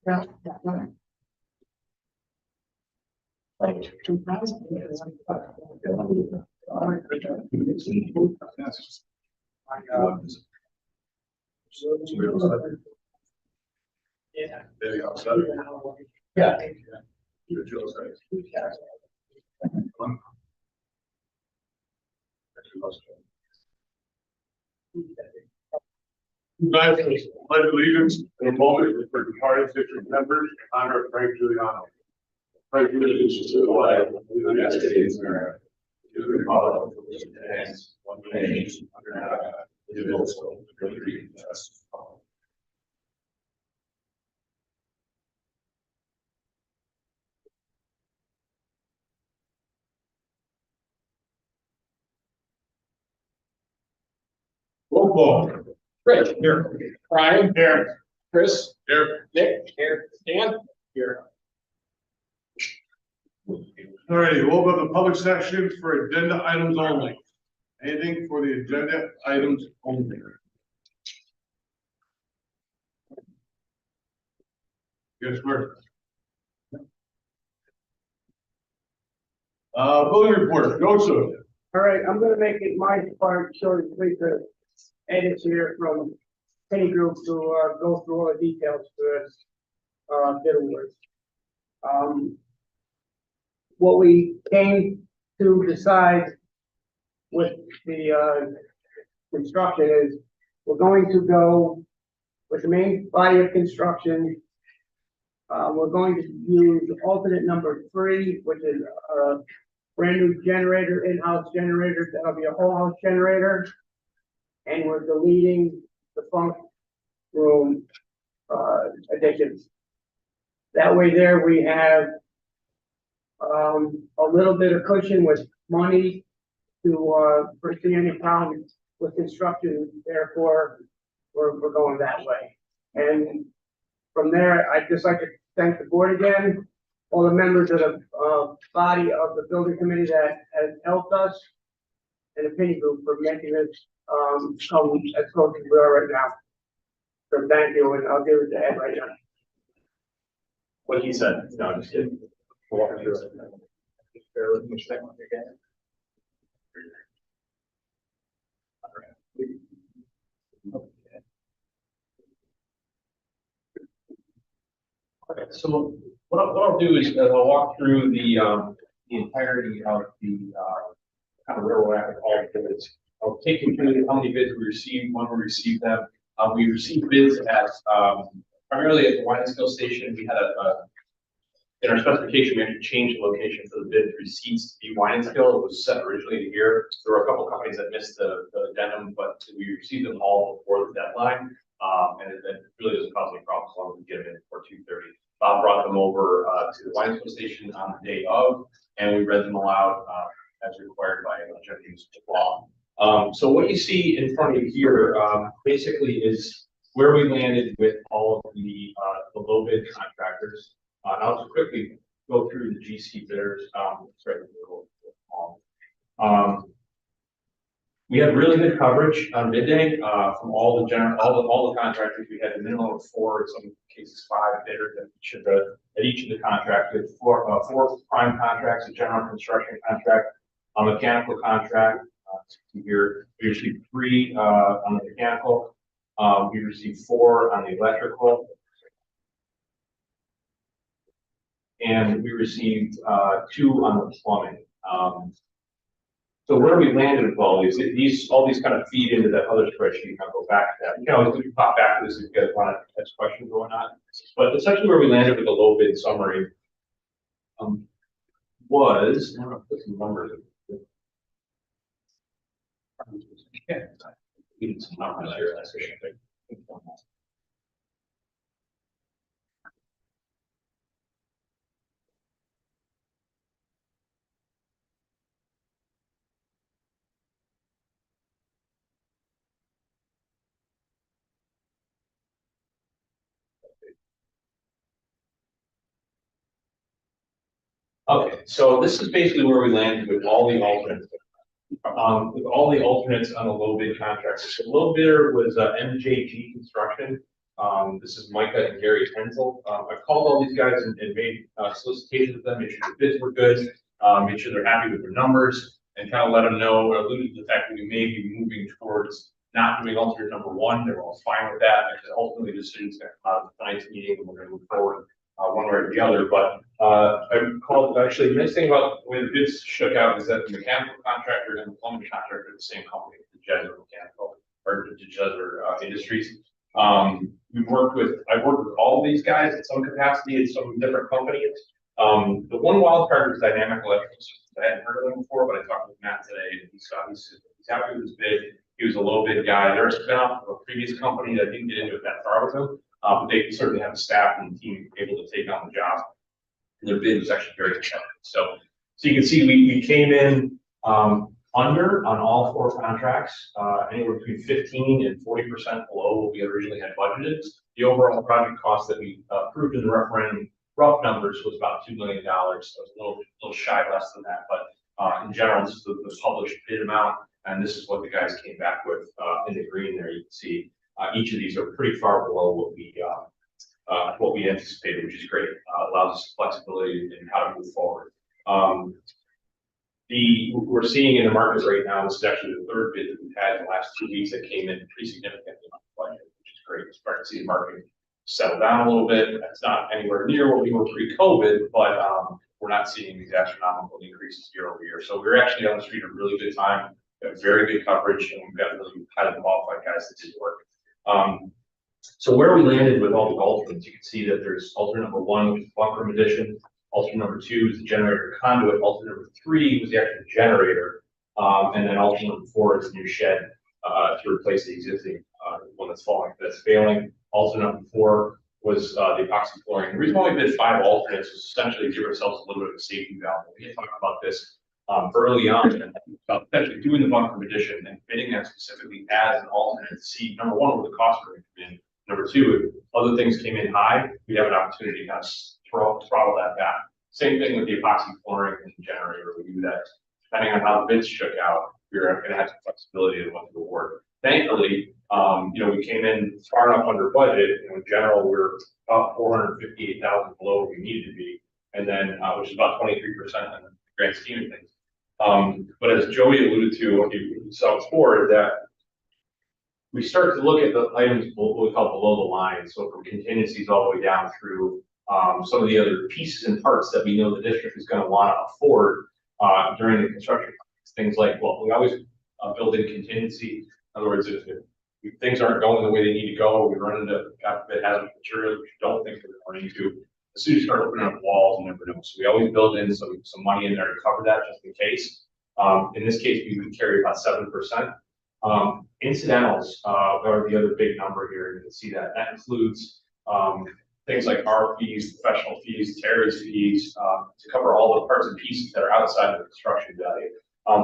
Yeah, yeah. Like 2000. Yeah. Yeah. Guys, pledge allegiance in a moment for departed district members in honor of Frank Giuliano. Pledge allegiance to the flag of the United States of America, to the republic for which it stands, one nation, under God, indivisible, with liberty and justice for all. Roll call. Rich, here. Brian, Here. Chris, Here. Nick, here. Dan, here. All righty, we'll open up the public section for agenda items only. Anything for the agenda items only? Yes, sir. Building report, go to. All right, I'm gonna make it my part, so to please the edits here from Penny Group to, go through all the details for this, bid awards. What we came to decide with the, construction is, we're going to go with the main body of construction. We're going to use alternate number 3, which is a brand new generator, in-house generator. That'll be a whole house generator. And we're deleting the funk room, additions. That way there we have, a little bit of cushion with money to, foresee any problems with construction. Therefore, we're going that way. And from there, I'd just like to thank the board again, all the members of the body of the building committee that has helped us, and the Penny Group for making this come as close as we are right now. So thank you, and I'll give it to Ed right now. What he said, no, just kidding. Walk through it. Just bear with me a second again. Okay, so what I'll do is I'll walk through the entirety of the kind of where we're at with all the bids. I'll take you through how many bids we received, when we received them. We received bids at primarily at the Winesville station. We had in our specification, we had to change the location for the bid receipts to be Winesville. It was set originally to here. There were a couple of companies that missed the addendum, but we received them all before the deadline. And it really doesn't cause any problems as long as we get them in before 2:30. Bob brought them over to the Winesville station on the day of, and we read them aloud as required by Jeffrey's law. So what you see in front of you here basically is where we landed with all of the low bid contractors. And I'll just quickly go through the GC bidders. We had really good coverage on midday from all the contractors. We had a minimum of 4, in some cases 5 bidders at each of the contracts. We had 4 prime contracts, a general construction contract, a mechanical contract. Here we received 3 on the mechanical. We received 4 on the electrical. And we received 2 on the plumbing. So where we landed with all these kind of feed into that other spreadsheet. I'll go back to that. You know, we can pop back to this if you guys want to ask questions or whatnot. But essentially where we landed with the low bid summary was, I don't know if put some numbers in. Yeah, we need some numbers here. Okay, so this is basically where we landed with all the alternates. with all the alternates on the low bid contracts. The low bidder was MJG Construction. This is Micah and Gary Hensel. I called all these guys and made solicitations with them, made sure the bids were good, made sure they're happy with their numbers, and kind of let them know, or alluded to the fact that we may be moving towards not doing alternate number one. They're all fine with that. Because ultimately, the decision's going to come out of tonight's meeting, and we're going to move forward one way or the other. But I called, actually, the nice thing about the way the bids shook out is that the mechanical contractor and the plumbing contractor are the same company, the Jezer Mechanical, or the Jezer Industries. I've worked with all of these guys in some capacity at some different companies. The one wild card was Dynamic Electrical Systems. I hadn't heard of them before, but I talked with Matt today, and he's happy with his bid. He was a low bid guy. They're a spin-off of a previous company that didn't get into it that far with them, but they certainly have a staff and team able to take on the job. And their bid was actually very competitive. So you can see we came in under on all 4 contracts, anywhere between 15 and 40% below what we originally had budgeted. The overall project cost that we approved in the referendum, rough numbers, was about $2 million. So it was a little shy less than that, but in general, this is the published bid amount, and this is what the guys came back with in the green there. You can see each of these are pretty far below what we anticipated, which is great. Allows us flexibility in how to move forward. We're seeing in the market right now, this is actually the 3rd bid that we've had in the last 2 weeks that came in pretty significantly on the budget, which is great. We're starting to see the market settle down a little bit. That's not anywhere near what we were pre-COVID, but we're not seeing these astronomical increases year over year. So we're actually on the street at a really good time. We have very good coverage, and we've got really highly qualified guys that did work. So where we landed with all the alternates, you can see that there's alternate number 1, which is bunker addition. Alternate number 2 is the generator conduit. Alternate number 3 was the actual generator. And then alternate number 4 is the new shed to replace the existing one that's failing. Alternate number 4 was the epoxy flooring. The reason why we did 5 alternates was essentially to give ourselves a little bit of a safety valve. We had talked about this early on, about potentially doing the bunker addition and bidding that specifically as an alternate to see, number 1, where the costs were going to come in. Number 2, if other things came in high, we'd have an opportunity to kind of throttle that back. Same thing with the epoxy flooring and the generator. We do that depending on how the bids shook out. We're going to have some flexibility in what to award. Thankfully, we came in far enough under budget. In general, we're about $458,000 below what we needed to be, and then which is about 23% in the grand scheme of things. But as Joey alluded to, what you saw before, is that we start to look at the items what we call below the line. So from contingencies all the way down through some of the other pieces and parts that we know the district is going to want to afford during the construction. Things like, well, we always build in contingency. In other words, if things aren't going the way they need to go, we run into hazardous materials, which we don't think we're running into. As soon as you start opening up walls, you never know. So we always build in some money in there to cover that just in case. In this case, we would carry about 7%. Incidentals are the other big number here. You can see that includes things like our fees, professional fees, Terry's fees, to cover all the parts and pieces that are outside of the construction value.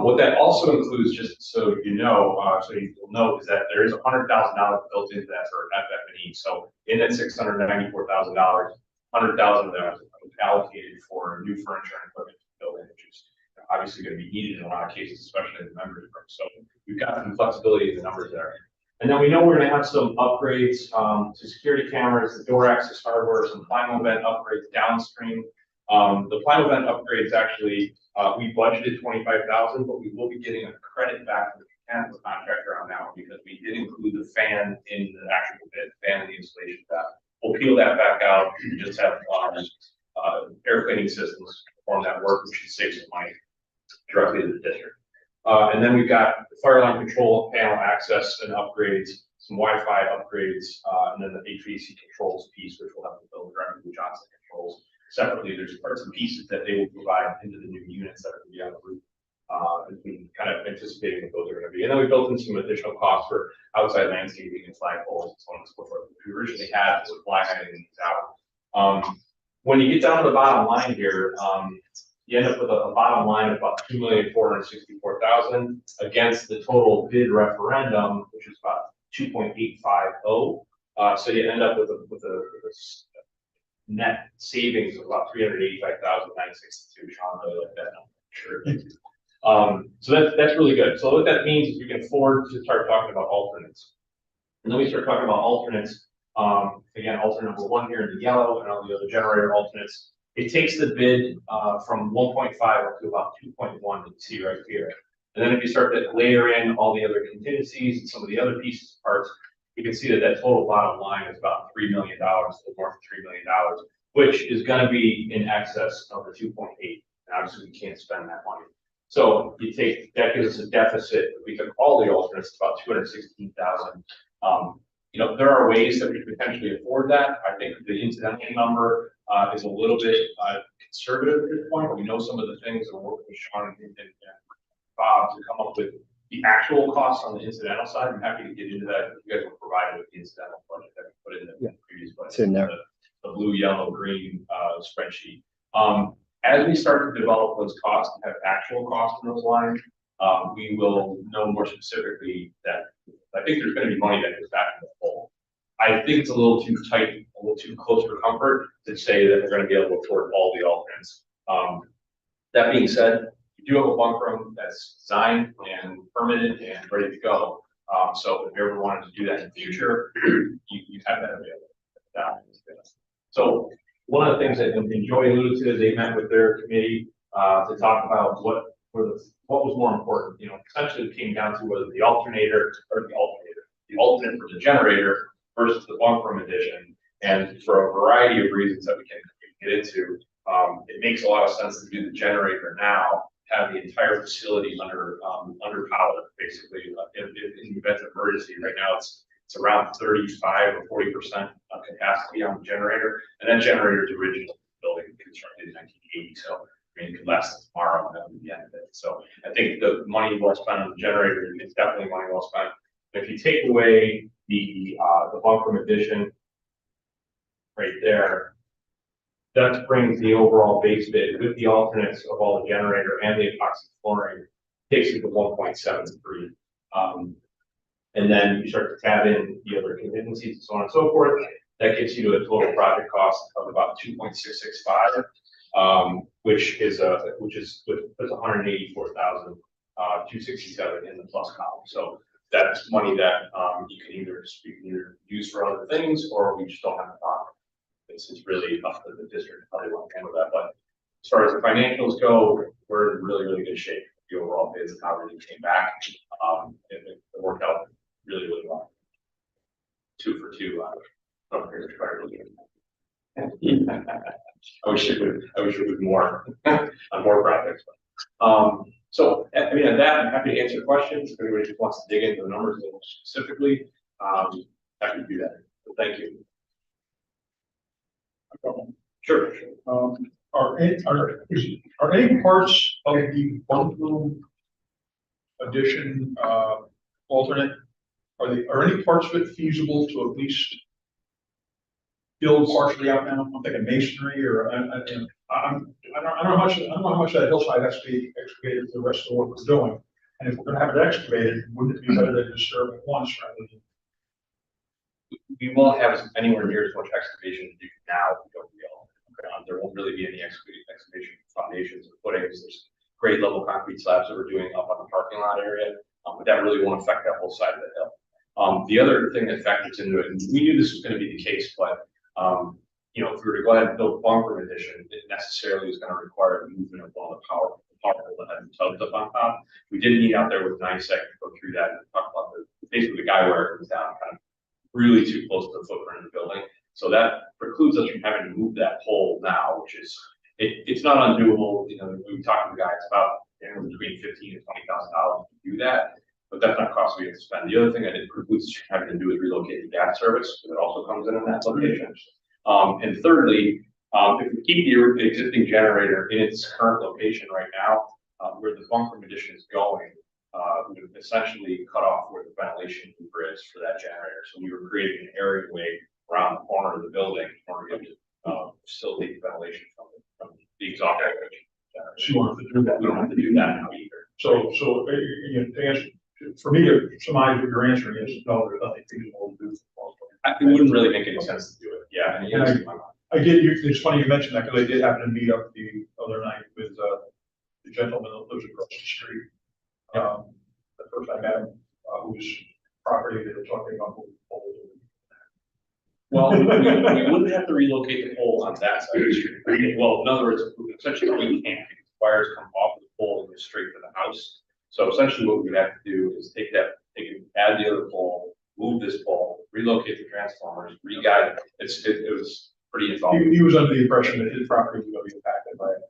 What that also includes, just so you know, so you'll know, is that there is $100,000 built into that for FF&E. So in that $694,000, $100,000 of that was allocated for new furniture and equipment to build in, which is obviously going to be needed in a lot of cases, especially in the members group. So we've got some flexibility in the numbers there. And then we know we're going to have some upgrades to security cameras, the door access hardware, some Plano vent upgrades downstream. The Plano vent upgrades actually, we budgeted $25,000, but we will be getting a credit back from the mechanical contractor on that one because we did include the fan in the actual bid, fan in the installation of that. We'll peel that back out and just have air cleaning systems perform that work, which should save some money directly to the district. And then we've got the fire alarm control panel access and upgrades, some Wi-Fi upgrades, and then the HVAC controls piece, which will have to build directly with Johnson Controls. Separately, there's parts and pieces that they will provide into the new units that are going to be on the roof. As we kind of anticipating what those are going to be. And then we built in some additional costs for outside landscaping and flagpoles and so on and so forth. We originally had was flag hanging these out. When you get down to the bottom line here, you end up with a bottom line of about $2,464,000 against the total bid referendum, which is about 2.850. So you end up with a net savings of about $385,962. Sean, really like that number. Sure. So that's really good. So what that means is we can afford to start talking about alternates. And then we start talking about alternates. Again, alternate number one here in the yellow and all the other generator alternates. It takes the bid from 1.5 up to about 2.1 that you see right here. And then if you start to layer in all the other contingencies and some of the other pieces parts, you can see that that total bottom line is about $3 million, north of $3 million, which is going to be in excess of the 2.8. And obviously, we can't spend that money. So you take that gives us a deficit. If we took all the alternates, it's about 216,000. You know, there are ways that we could potentially afford that. I think the incidental number is a little bit conservative at this point. We know some of the things that we're working with Sean and Bob to come up with the actual costs on the incidental side. I'm happy to get into that. You guys were provided with the incidental budget that we put in the previous budget. It's in there. The blue, yellow, green spreadsheet. As we start to develop those costs and have actual costs in those lines, we will know more specifically that I think there's going to be money that goes back in the hole. I think it's a little too tight, a little too close for comfort to say that we're going to be able to afford all the alternates. That being said, we do have a bunk room that's designed and permitted and ready to go. So if you ever wanted to do that in the future, you have that available. So one of the things that Joy alluded to is they met with their committee to talk about what was more important. You know, essentially it came down to whether the alternate for the generator versus the bunk room addition. And for a variety of reasons that we can get into, it makes a lot of sense to do the generator now, have the entire facility under power, basically, in the event of emergency. Right now it's around 35 or 40% of capacity on the generator, and that generator is original building constructed in 1980. So I mean, it could last tomorrow and that would be the end of it. So I think the money well spent on the generator is definitely money well spent. If you take away the bunk room addition right there, that brings the overall base bid with the alternates of all the generator and the epoxy flooring, takes you to 1.73. And then you start to tab in the other contingencies and so on and so forth. That gets you to a total project cost of about 2.665, which is 184,267 in the plus column. So that's money that you can either use for other things, or we just don't have to bond. It's really up to the district how they want to handle that. But as far as the financials go, we're in really, really good shape. The overall bids and how everything came back, it worked out really, really well. 2 for 2 from here to try to look at. I wish it would more on more projects. So I mean, at that, I'm happy to answer questions. If anybody just wants to dig into the numbers a little specifically, happy to do that. So thank you. Sure. Are any parts of the bunk room addition alternate? Are any parts of it feasible to at least build partially out now? I'm thinking masonry, or I don't know how much that hillside has to be excavated for the rest of the work we're doing. And if we're going to have it excavated, wouldn't it be better to disturb it once rather than? We won't have anywhere near as much excavation to do now. There won't really be any excavation foundations or footings. There's grade level concrete slabs that we're doing up on the parking lot area, but that really won't affect that whole side of the hill. The other thing that factors into it, and we knew this was going to be the case, but you know, if we were to go ahead and build a bunk room addition, it necessarily is going to require the movement of all the power pole that had the tubs up on top. We did meet out there with 9 seconds to go through that and talk about basically the guy wire comes down kind of really too close to the footprint of the building. So that precludes us from having to move that pole now, which is, it's not undoable. You know, we talked to the guys about between $15,000 and $20,000 to do that, but that's not cost we have to spend. The other thing that it precludes us from having to do is relocate the gas service, because it also comes in that location. And thirdly, if we keep the existing generator in its current location right now, where the bunk room addition is going, we would essentially cut off where the ventilation loop is for that generator. So we were creating an areaway around the corner of the building in order to facilitate the ventilation from the exhaust. So you want to do that? We don't have to do that now either. So to answer, for me to surmise what you're answering is no, there's nothing feasible to do. It wouldn't really make any sense to do it. Yeah, I did. It's funny you mentioned that, because I did happen to meet up the other night with the gentleman that lives across the street. The first I met him, whose property they were talking about. Well, we wouldn't have to relocate the pole on that side of the street. Well, in other words, essentially we can't, because wires come off the pole and go straight to the house. So essentially what we would have to do is add the other pole, move this pole, relocate the transformers, re-guide it. It was pretty involved. He was under the impression that his property was going to be impacted by it.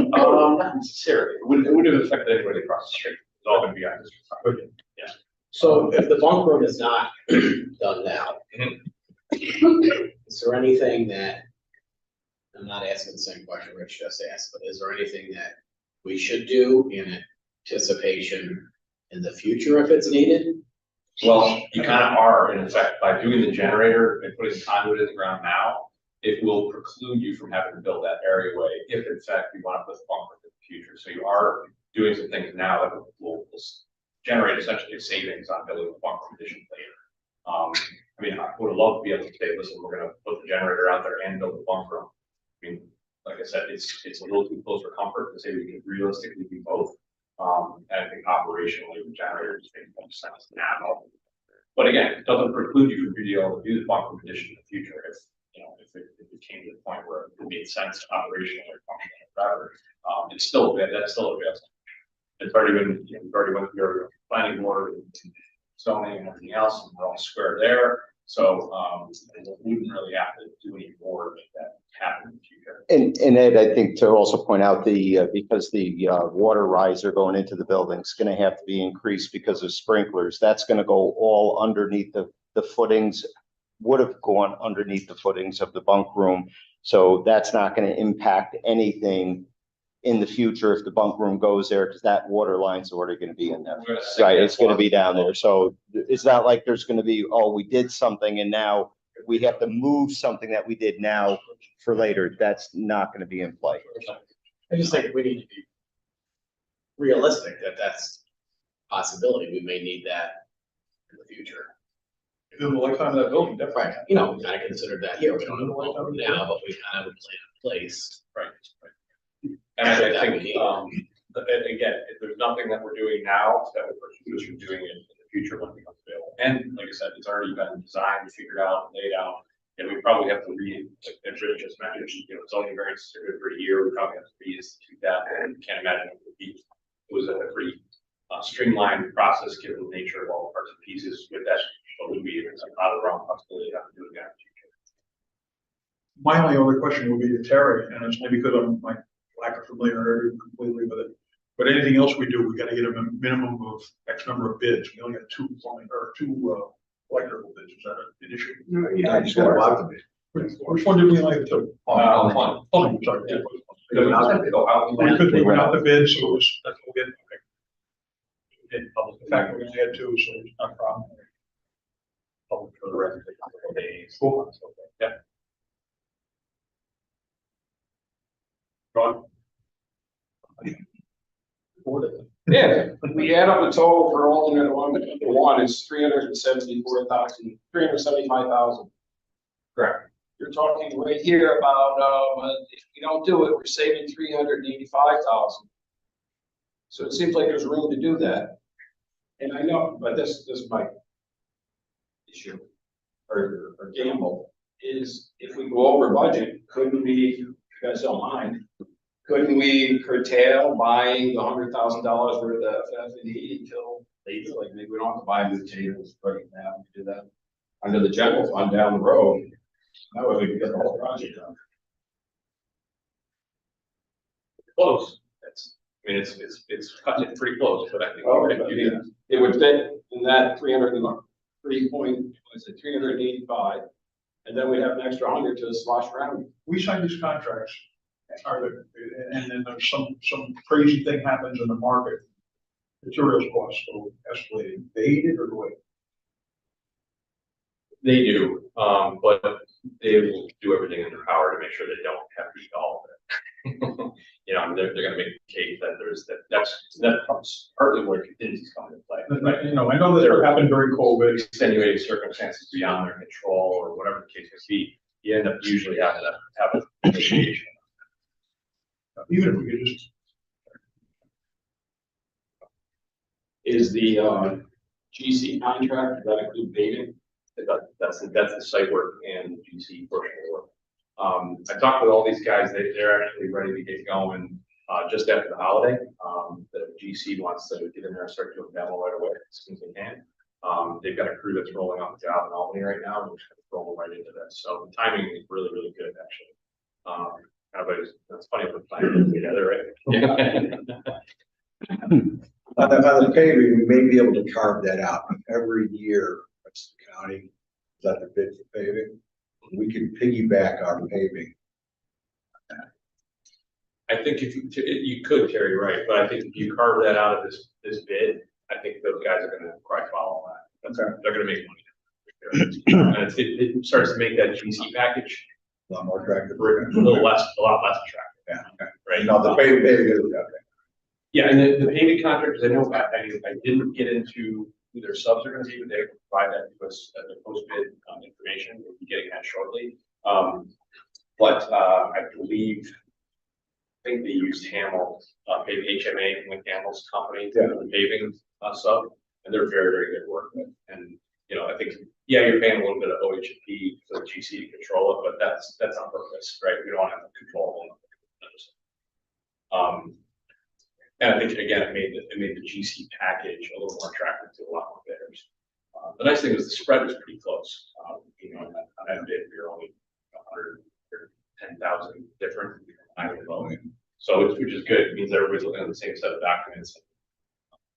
Not necessarily. It wouldn't have affected anybody across the street. It's all going to be on this property. Yeah. So if the bunk room is not done now, is there anything that, I'm not asking the same question Rich just asked, but is there anything that we should do in anticipation in the future if it's needed? Well, you kind of are, and in fact, by doing the generator and putting the conduit in the ground now, it will preclude you from having to build that areaway if in fact you want to put the bunker in the future. So you are doing some things now that will generate essentially savings on building the bunker addition later. I mean, I would love to be able to say, listen, we're going to put the generator out there and build the bunker. I mean, like I said, it's a little too close for comfort to say we can realistically do both. And I think operationally, the generator just makes more sense now. But again, it doesn't preclude you from being able to do the bunker addition in the future if it came to the point where it made sense operationally or functionally or whatever. It's still that's still available. It's already been we've already went through our planning board and zoning and everything else, and we're all square there. So we wouldn't really have to do any more to make that happen in the future. And Ed, I think to also point out because the water riser going into the building is going to have to be increased because of sprinklers. That's going to go all underneath the footings, would have gone underneath the footings of the bunk room. So that's not going to impact anything in the future if the bunk room goes there, because that water line's already going to be in there. Right, it's going to be down there. So it's not like there's going to be, oh, we did something and now we have to move something that we did now for later. That's not going to be in play. I just think we need to be realistic that that's a possibility. We may need that in the future. In the lifetime of that building, definitely. Right. You know, we kind of considered that here. We don't have a bunk room now, but we kind of have a plan in place. Right. And I think, and again, if there's nothing that we're doing now that we're doing it in the future when it becomes available. And like I said, it's already been designed, figured out, laid out, and we probably have to as Rich just mentioned, zoning variance for a year, we probably have to reinstitute that, and can't imagine it was a pretty streamlined process given the nature of all the parts and pieces with that, but would be out of the wrong possibility to have to do it again in the future. My only other question would be to Terry, and it's maybe because I'm like lack of familiarity completely with it. But anything else we do, we got to get a minimum of X number of bids. We only got two plumbing or two electrical bids. Is that an issue? Yeah, just got a lot of bids. Which one did we like to? Plumbing, sorry. Yeah. Because we went out the bid, so that's what we get. Okay. In fact, we're going to add two, so it's not a problem. Public for the rest of the couple of days. Cool. Yeah. Ron? Yeah, we add up the total for alternate one is 375,000. Correct. You're talking right here about, if we don't do it, we're saving 385,000. So it seems like there's room to do that. And I know, but this is my issue or gamble is if we go over budget, couldn't we, if you guys don't mind, couldn't we curtail buying the $100,000 worth of FF&E until later? Like maybe we don't have to buy new tables right now. We do that under the general fund down the road. That way we can get the whole project done. Close. I mean, it's cutting it pretty close, but I think It would fit in that 385, and then we'd have an extra 100 to slosh around. We sign these contracts, and then there's some crazy thing happens in the market. Materials costs go escalating. They eat it or do it? They do, but they will do everything in their power to make sure they don't have to eat all of it. They're going to make the case that that's partly where contingencies come into play. Right? I know that there happened during COVID. Extenuating circumstances beyond their control or whatever the case may be, you end up usually having to have a negotiation. Even if we could just Is the, GC contract, does that include paving? That's the site work and GC portion of the work. I talked with all these guys, they're actually ready to get going, just after the holiday. The GC wants to get in there and start doing demo right away as soon as they can. They've got a crew that's rolling off the job in Albany right now, and we're just gonna roll right into that. So the timing is really, really good, actually. That's funny, we're planning together, right? On the paving, we may be able to carve that out. Every year, that's the county, let the bid for paving. We can piggyback our paving. I think if you could, Terry, right, but I think if you carve that out of this bid, I think those guys are gonna quite follow that. They're gonna make money. And it starts to make that GC package A lot more attractive. a lot less attractive, Yeah, okay. right? No, the paving is, okay. Yeah, and the paving contractors, I know, I didn't get into who their subs are gonna be, but they can provide that to us at the post-bid information. We'll be getting that shortly. I believe, I think they used Hamel, maybe HMA, with Hamel's company, Yeah. the paving sub, and they're very, very good to work with. And, you know, I think, yeah, you're paying a little bit of OHP for the GC to control it, but that's on purpose, right? We don't have control of it. And I think, again, it made the GC package a little more attractive to a lot more bidders. The nice thing is the spread was pretty close. You know, on that bid, we were only 110,000 different. So, which is good. It means everybody's looking at the same set of documents.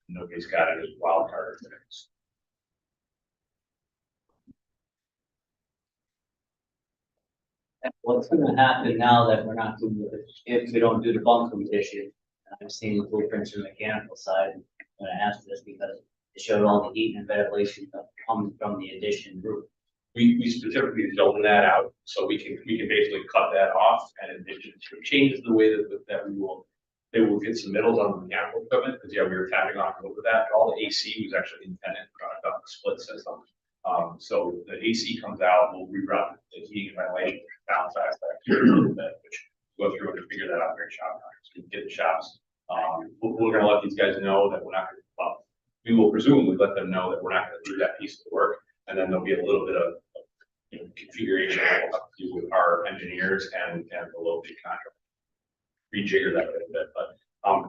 Nobody's got any wild card things. What's gonna happen now that we're not doing, if we don't do the bunker issue? I'm seeing the blueprints from the mechanical side. I'm gonna ask this because it showed all the heat and ventilation coming from the addition roof. We specifically zoned that out, so we can basically cut that off, and it just changes the way that they will get submittals on the mechanical equipment, because, yeah, we were tapping off over that. All the AC was actually independent, on a split system. So the AC comes out, we'll reroute the heating and ventilation, downsize that a little bit, which go through and figure that out very shop. So we can get the shops. We're gonna let these guys know that we're not gonna, well, we will presumably let them know that we're not gonna do that piece of the work, and then there'll be a little bit of, you know, configuration that we'll have to do with our engineers and the local contractor. Rejigger that a little bit, but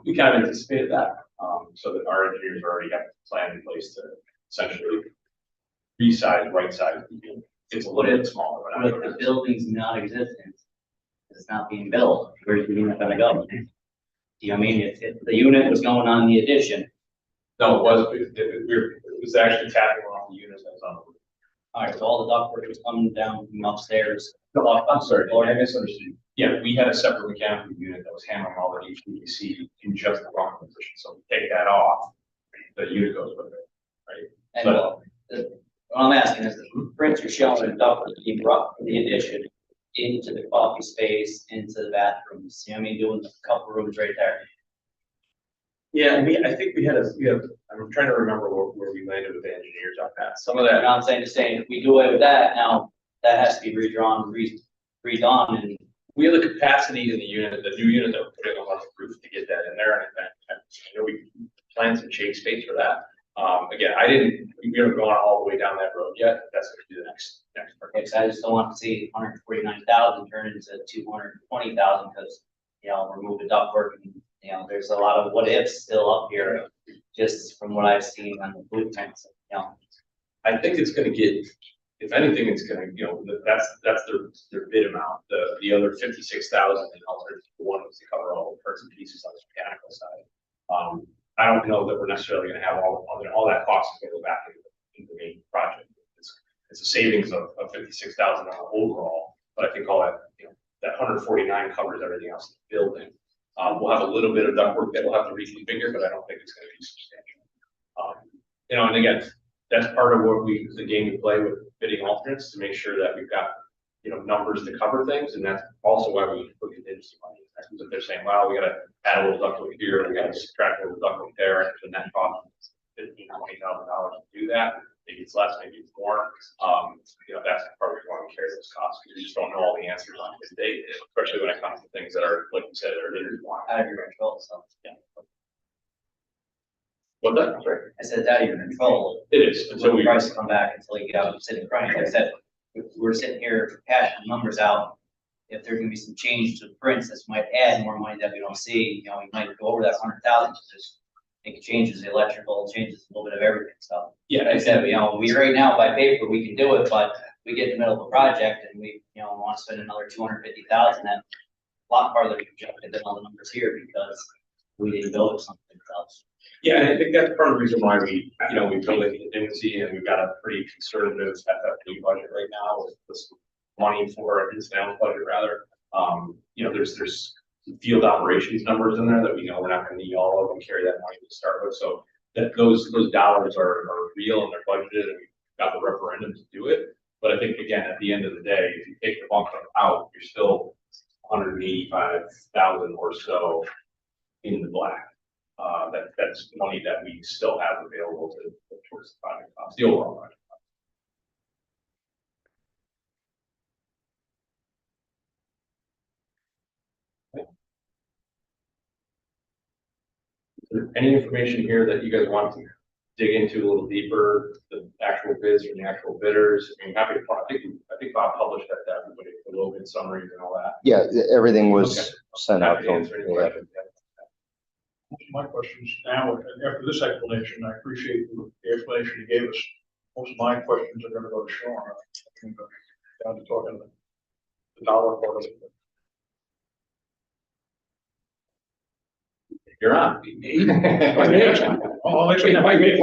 we kind of anticipated that, so that our engineers already have a plan in place to essentially resize, right size. It's a little bit smaller, but But the building's non-existent, it's not being built, where's the unit gonna go? You know what I mean? If the unit was going on the addition, no, it was actually tapping off the units that was on the roof. all right, so all the ductwork was coming down from upstairs. I'm sorry, I misunderstood. Yeah, we had a separate mechanical unit that was handling all the HVAC in just the wrong position, so we take that off, the unit goes with it, right? And So- what I'm asking is, the prints are showing the ductwork being brought from the addition into the coffee space, into the bathrooms, you know what I mean, doing a couple rooms right there. Yeah, I think we have, I'm trying to remember where we landed with the engineers on that. Some of And that, I'm saying, if we do away with that, now, that has to be redrawn, redone, and we have the capacity in the unit, the new unit that we're putting on the roof to get that in there. And I know we planned some shade space for that. Again, we haven't gone all the way down that road yet. That's gonna be the next part. because I just don't want to see 149,000 turn into 220,000, because, you know, remove the ductwork, and, you know, there's a lot of what ifs still up here, just from what I've seen on the blueprints, you know. I think it's gonna get, if anything, it's gonna, you know, that's their bid amount. The other 56,000 in alternate, the one was to cover all the parts and pieces on the mechanical side. I don't know that we're necessarily gonna have all that cost is gonna go back into the main project. It's a savings of 56,000 overall, but I think all that, you know, that 149 covers everything else in the building. We'll have a little bit of ductwork that we'll have to reconfigure, but I don't think it's gonna be substantial. You know, and again, that's part of what the game we play with bidding alternates, to make sure that we've got, you know, numbers to cover things, and that's also why we put contingency money. If they're saying, well, we gotta add a little ductwork here, we gotta subtract a little ductwork there, and the net cost is $15,000-$20,000 to do that. Maybe it's less, maybe it's more. You know, that's part of why we carry those costs, because you just don't know all the answers on this date, especially when it comes to things that are, like you said, are Out of your control, so, yeah. But that's right. I said, it's out of your control. It is, Until until we. prices come back, until you get out and sit and crying. Like I said, if we're sitting here cashing numbers out, if there's gonna be some change to the prints, this might add more money that we don't see, you know, we might go over that 100,000, just make changes, the electrical, changes a little bit of everything, so. Yeah, Like I said, you know, we right now by paper, we can do it, but we get in the middle of a project and we, you know, want to spend another 250,000, that's a lot farther projected than all the numbers here because we didn't build something else. Yeah, and I think that's part of the reason why we, you know, we built a contingency and we've got a pretty conservative FFP budget right now with this money for incidental budget rather. You know, there's field operations numbers in there that we know we're not gonna need all of them, carry that money to start with, so that those dollars are real and they're budgeted and we've got the referendum to do it. But I think again, at the end of the day, if you take the bunk out, you're still 185,000 or so in the black. That's money that we still have available to towards the project cost, the overall project cost. Is there any information here that you guys want to dig into a little deeper, the actual bids from the actual bidders? I mean, happy to, I think Bob published that to everybody, the low bid summaries and all that. Yeah, everything was Okay. sent out Happy to to answer any them. questions. Most of my questions now, and after this explanation, I appreciate the explanation you gave us. Most of my questions are gonna go to Sean. I can go down to talking the dollar part of it. You're on. Oh, actually, Why me?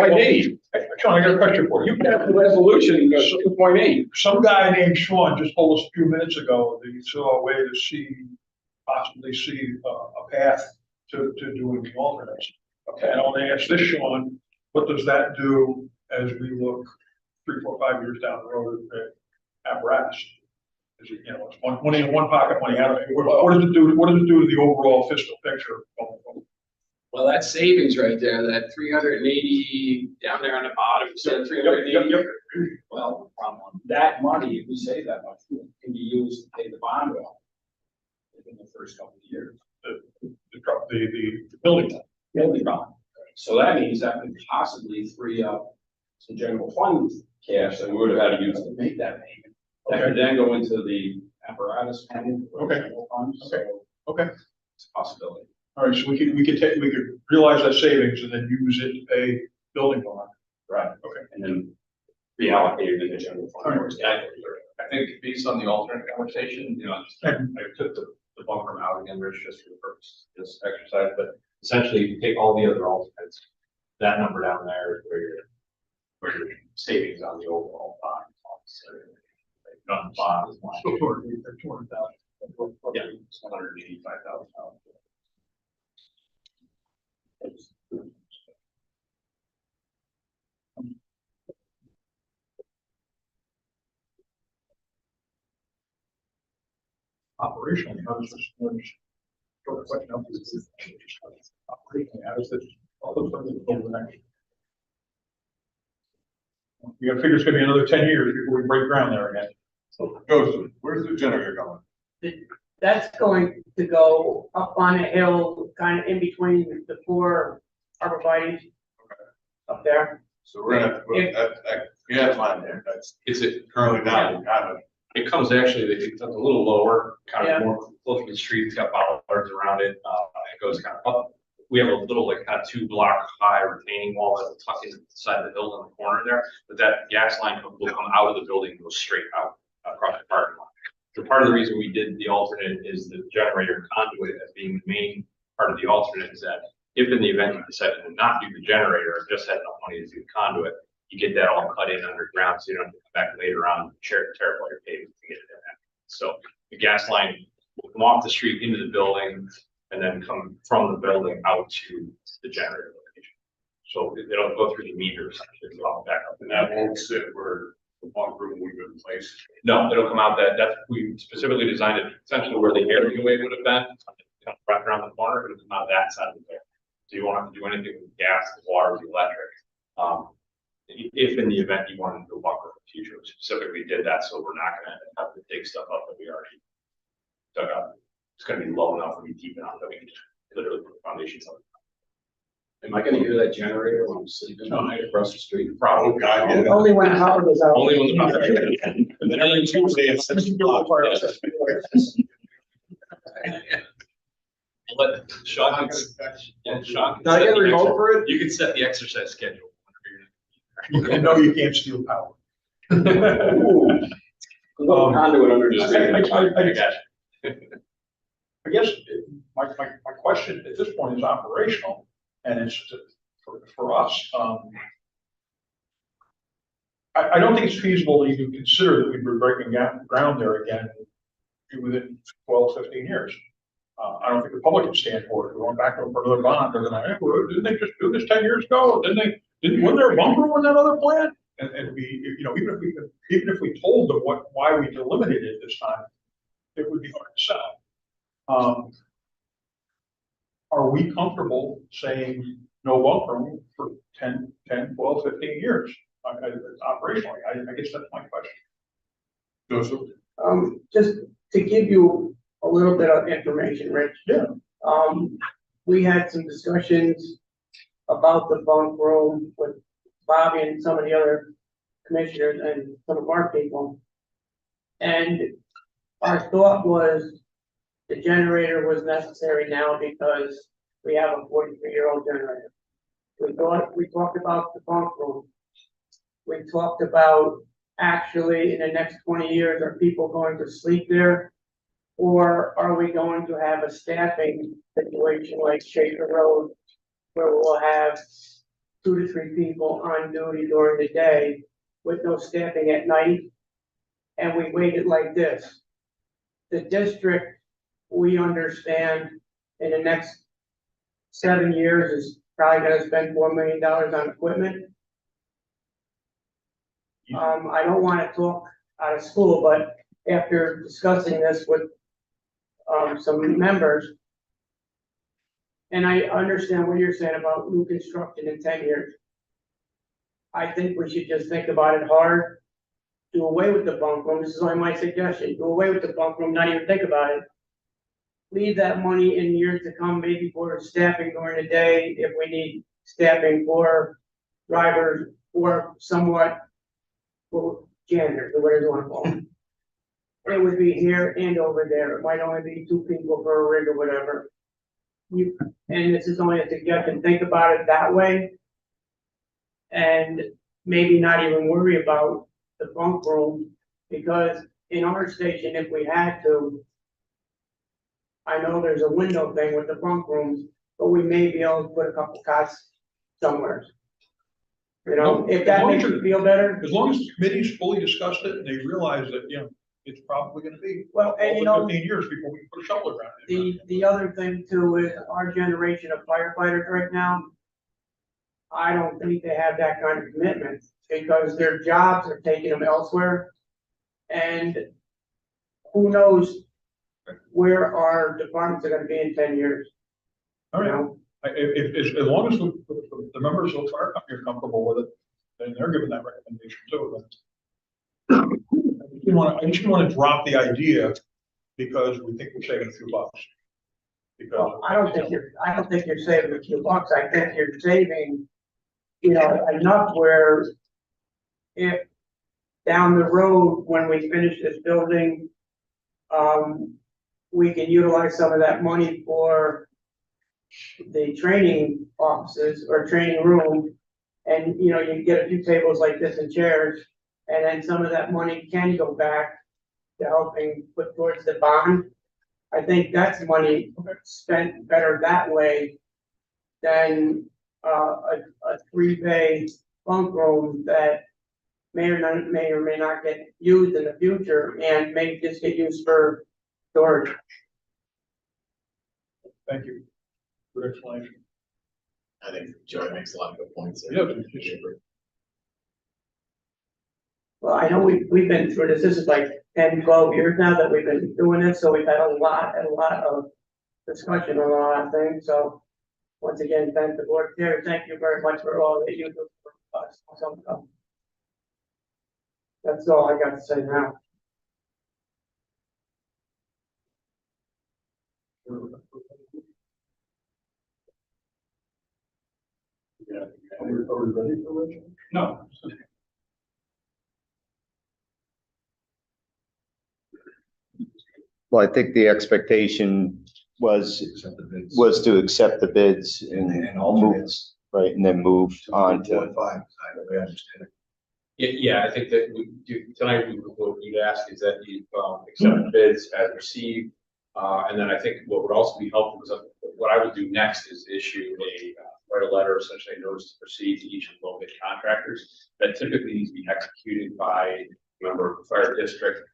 Sean, I got a question for you. You can have the resolution, 2.8. Some guy named Sean just told us a few minutes ago that he saw a way to possibly see a path to doing the alternates. Okay. And I want to ask this, Sean, what does that do as we look 3, 4, 5 years down the road at apparatus? Is it, you know, it's money in one pocket, money out of it. What does it do? What does it do to the overall fiscal picture going forward? Well, that savings right there, that 380 down there on the bottom, said 380. Well, that money, if we save that much, can be used to pay the bond off in the first couple of years. The building. Building bond. So that means that could possibly free up some general fund cash that we would have had to use to make that payment. That could then go into the apparatus fund. Okay. General fund, so Okay. it's a possibility. All right, so we could realize that savings and then use it to pay building bond. Right. Okay. And then reallocated in the general fund. All right. Yeah, I think based on the alternate conversation, you know, I took the bunker out again, Rich, just for the purpose of this exercise, but essentially if you take all the other alternates, that number down there is where your savings on the overall bond. On the bond is one. Still 200,000. Yeah, it's $185,000. Operationally, how does this, operationally, how does this, all those things over the next? You gotta figure it's gonna be another 10 years before we break ground there again. So, Joseph, where's the generator going? That's going to go up on a hill, kind of in between the 4 arborvitae's up there. So we're gonna, that gas line there, that's Is it currently down, kind of. It comes actually, it's a little lower, kind Yeah. of more close to the street, it's got bollards around it, it goes kind of up. We have a little like kind of 2-block high retaining wall that will tuck into the side of the hill in the corner there, but that gas line will come out of the building and go straight out across the parking lot. So part of the reason we did the alternate is the generator conduit as being the main part of the alternate is that if in the event you decided to not do the generator, or just had enough money to do the conduit, you get that all cut in underground, so you don't have to come back later on, tear apart your pavement to get it in there. So the gas line will come off the street into the building and then come from the building out to the generator location. So it'll go through the meters, it'll all back up. And that won't sit where the bunk room would have been placed. No, it'll come out that's, we specifically designed it essentially where the airway would have been, kind of wrapped around the corner, it'll come out that side of the building. So you won't have to do anything with gas, water, the electric. If in the event you wanted to do a bunker in the future, we specifically did that, so we're not gonna have to dig stuff up that we already dug up. It's gonna be low enough and be deep enough that we can just literally put foundations on. Am I gonna hear that generator when I'm sleeping tonight across the street? Probably. God, yeah. Only when the power goes out. Only when the power. And then every Tuesday it's 6 o'clock. Let Sean, yeah, Sean. Can I get a remote for it? You can set the exercise schedule. You know you can't steal power. Little conduit under the street. I got you. I guess my question at this point is operational, and it's for us. I don't think it's feasible to even consider that we'd be breaking ground there again within 12, 15 years. I don't think the public can stand for it. We're going back over another bond. They're gonna, hey, well, didn't they just do this 10 years ago? Wasn't there a bunker in that other plant? And we, you know, even if we told them why we eliminated it this time, it would be hard to sell. Are we comfortable saying no bunkering for 10, 12, 15 years? Operationally, I guess that's my question. Joseph? Just to give you a little bit of information, Rich. Yeah. We had some discussions about the bunk room with Bobby and some of the other commissioners and some of our people. And our thought was the generator was necessary now because we have a 43-year-old generator. We talked about the bunk room. We talked about actually in the next 20 years, are people going to sleep there? Or are we going to have a staffing situation like Shaker Road where we'll have 2 to 3 people on duty during the day with no staffing at night? And we waited like this. The district, we understand in the next 7 years is probably gonna spend $4 million on equipment. I don't wanna talk out of school, but after discussing this with some members, and I understand what you're saying about new construction in 10 years. I think we should just think about it hard, do away with the bunk room. This is only my suggestion. Do away with the bunk room, not even think about it. Leave that money in years to come, maybe for staffing during the day, if we need staffing for drivers or somewhat for janitors or whatever you want to call them. It would be here and over there. It might only be 2 people per rig or whatever. And this is only a suggestion. Think about it that way. And maybe not even worry about the bunk room, because in our station, if we had to, I know there's a window thing with the bunk rooms, but we may be able to put a couple cots somewhere. You know, if that makes you feel better. As long as the committee's fully discussed it and they realize that, you know, it's probably gonna be Well, and you know, 15 years before we can put a shovel around it. the other thing too is our generation of firefighters right now, I don't think they have that kind of commitment because their jobs are taking them elsewhere. And who knows where our departments are gonna be in 10 years. All You right, know, as long as the members of the fire company are comfortable with it, then they're giving that recommendation too. I just want to drop the idea because we think we're saving a few bucks. Because well, I don't think you're saving a few bucks. I think you're saving, you know, enough where if down the road, when we finish this building, we can utilize some of that money for the training offices or training room. And, you know, you get a few tables like this and chairs, and then some of that money can go back to helping put towards the bond. I think that's money spent better that way than a 3-bay bunk room that may or may not get used in the future and may just get used for storage. thank you for the explanation. I think Joey makes a lot of good points Yeah, there. Well, I know we've been through this. This is like 10, 12 years now that we've been doing this, so we've had a lot of discussion on a lot of things. So once again, thank the board. Terry, thank you very much for all that you do for us. So, that's all I got to say now. Are we ready for Rich? No. Well, I think the expectation was, Accept the bids. was to accept the bids And and move, alternates. right, and then move on to. 1.5, I understand it. Yeah, I think that tonight, what you'd ask is that you, accept bids as received. And then I think what would also be helpful is what I would do next is issue write a letter, essentially a notice to proceed to each of the local bid contractors that typically needs to be executed by a member of the fire district.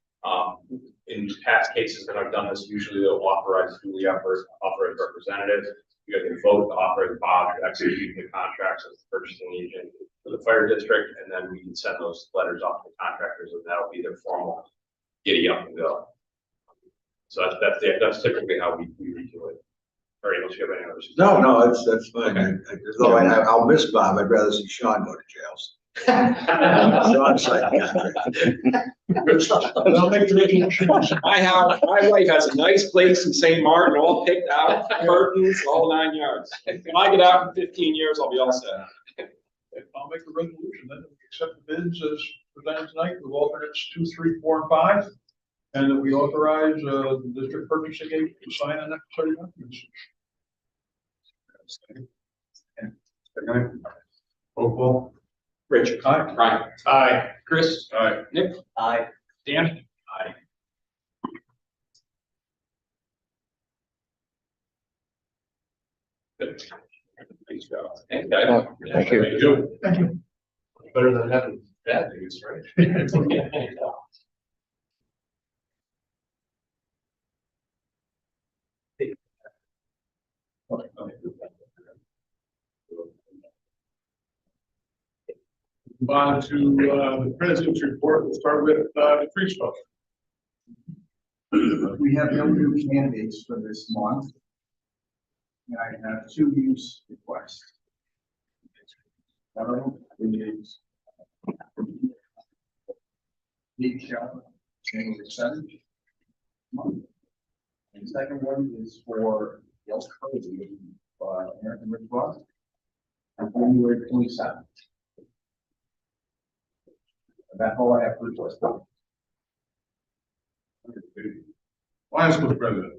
In past cases that I've done this, usually they'll authorize duly authorized representative. You guys can vote to authorize Bob to execute the contracts as the purchasing agent for the fire district, and then we can send those letters off to the contractors, and that'll be their formal giddy up and go. So that's typically how we do it. Or unless you have any others. No, that's fine. Although I'll miss Bob, I'd rather see Sean go to jail. Sean's like, I'll make the motion. My wife has a nice place in St. Martin, all picked out, curtains, all 9 yards. When I get out in 15 years, I'll be all set. I'll make the resolution then, we accept the bids as presented tonight with alternates 2, 3, 4, and 5. And that we authorize, the district purchasing agent to sign the necessary documents. Roll call. Rich. Aye. Brian. Aye. Chris. Aye. Nick. Aye. Dan. Aye. Good. Thanks, Joe. Thank you. Thank you. Better than having bad news, right? Move on to the president's report. We'll start with the tree stuff. We have no new candidates for this month. And I have 2 use requests. One of them is Big Shop, January 7th. And the second one is for Yelp Cody, American Red Cross, on January 27th. That's all I have for request. Last one, President.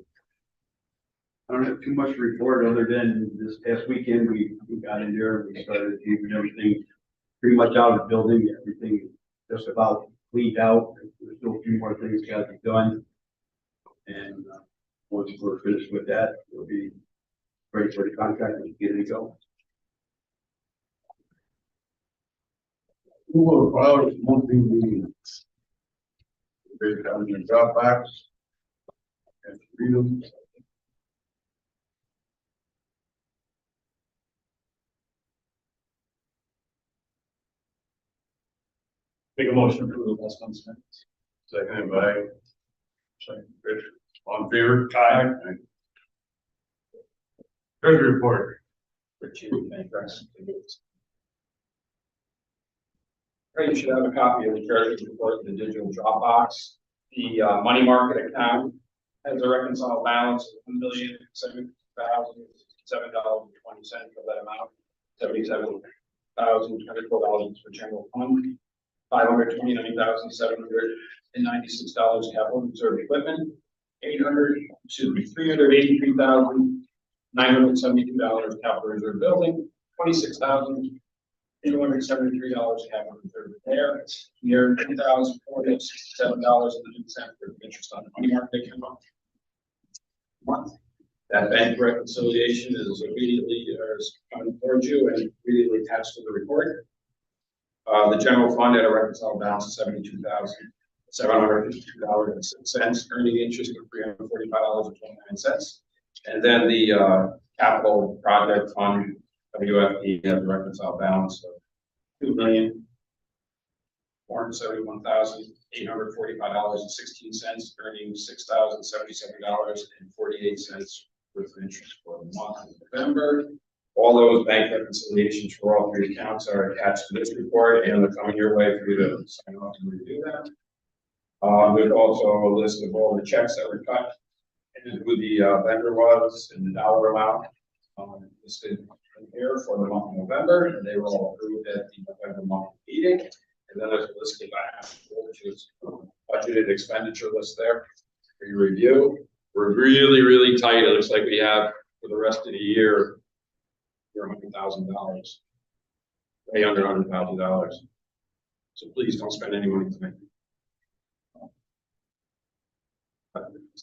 I don't have too much to report other than this past weekend, we got in there, and we started keeping everything pretty much out of the building, everything just about cleaned out. There's still a few more things got to be done. And once we're finished with that, we'll be ready for the contract and get it to go. Who will file this monthly meeting? Based on your job box. And read them. Make a motion to approve last month's minutes. Seconded by. Rich, all in favor? Aye. Treasury report. Right, you should have a copy of the treasurer's report in the digital Dropbox. The money market account has a reconciled balance of $1,070,007.20 for that amount. $77,024 for general fund. $529,796 capital reserve equipment. $383,972 capital reserve building. $26,273 capital reserve repair. Near $10,467.02 for interest on the money market account. That bank reconciliation is immediately coming towards you and immediately attached to the report. The general fund had a reconciled balance of $72,752.06, earning interest of $345.29. And then the capital project fund, WFP, has a reconciled balance of $2,471,845.16, earning $6,077.48 worth of interest for the month of November. All those bank reconciliations for all 3 accounts are attached to this report, and they're coming your way for you to sign off and review them. There's also a list of all the checks that were cut and who the vendor was and the dollar amount listed in here for the month of November, and they were all approved at the November month meeting. And then there's a list of which is budgeted expenditure list there for your review. We're really, really tight. It looks like we have for the rest of the year, $100,000. Way under $100,000. So please don't spend any money tonight.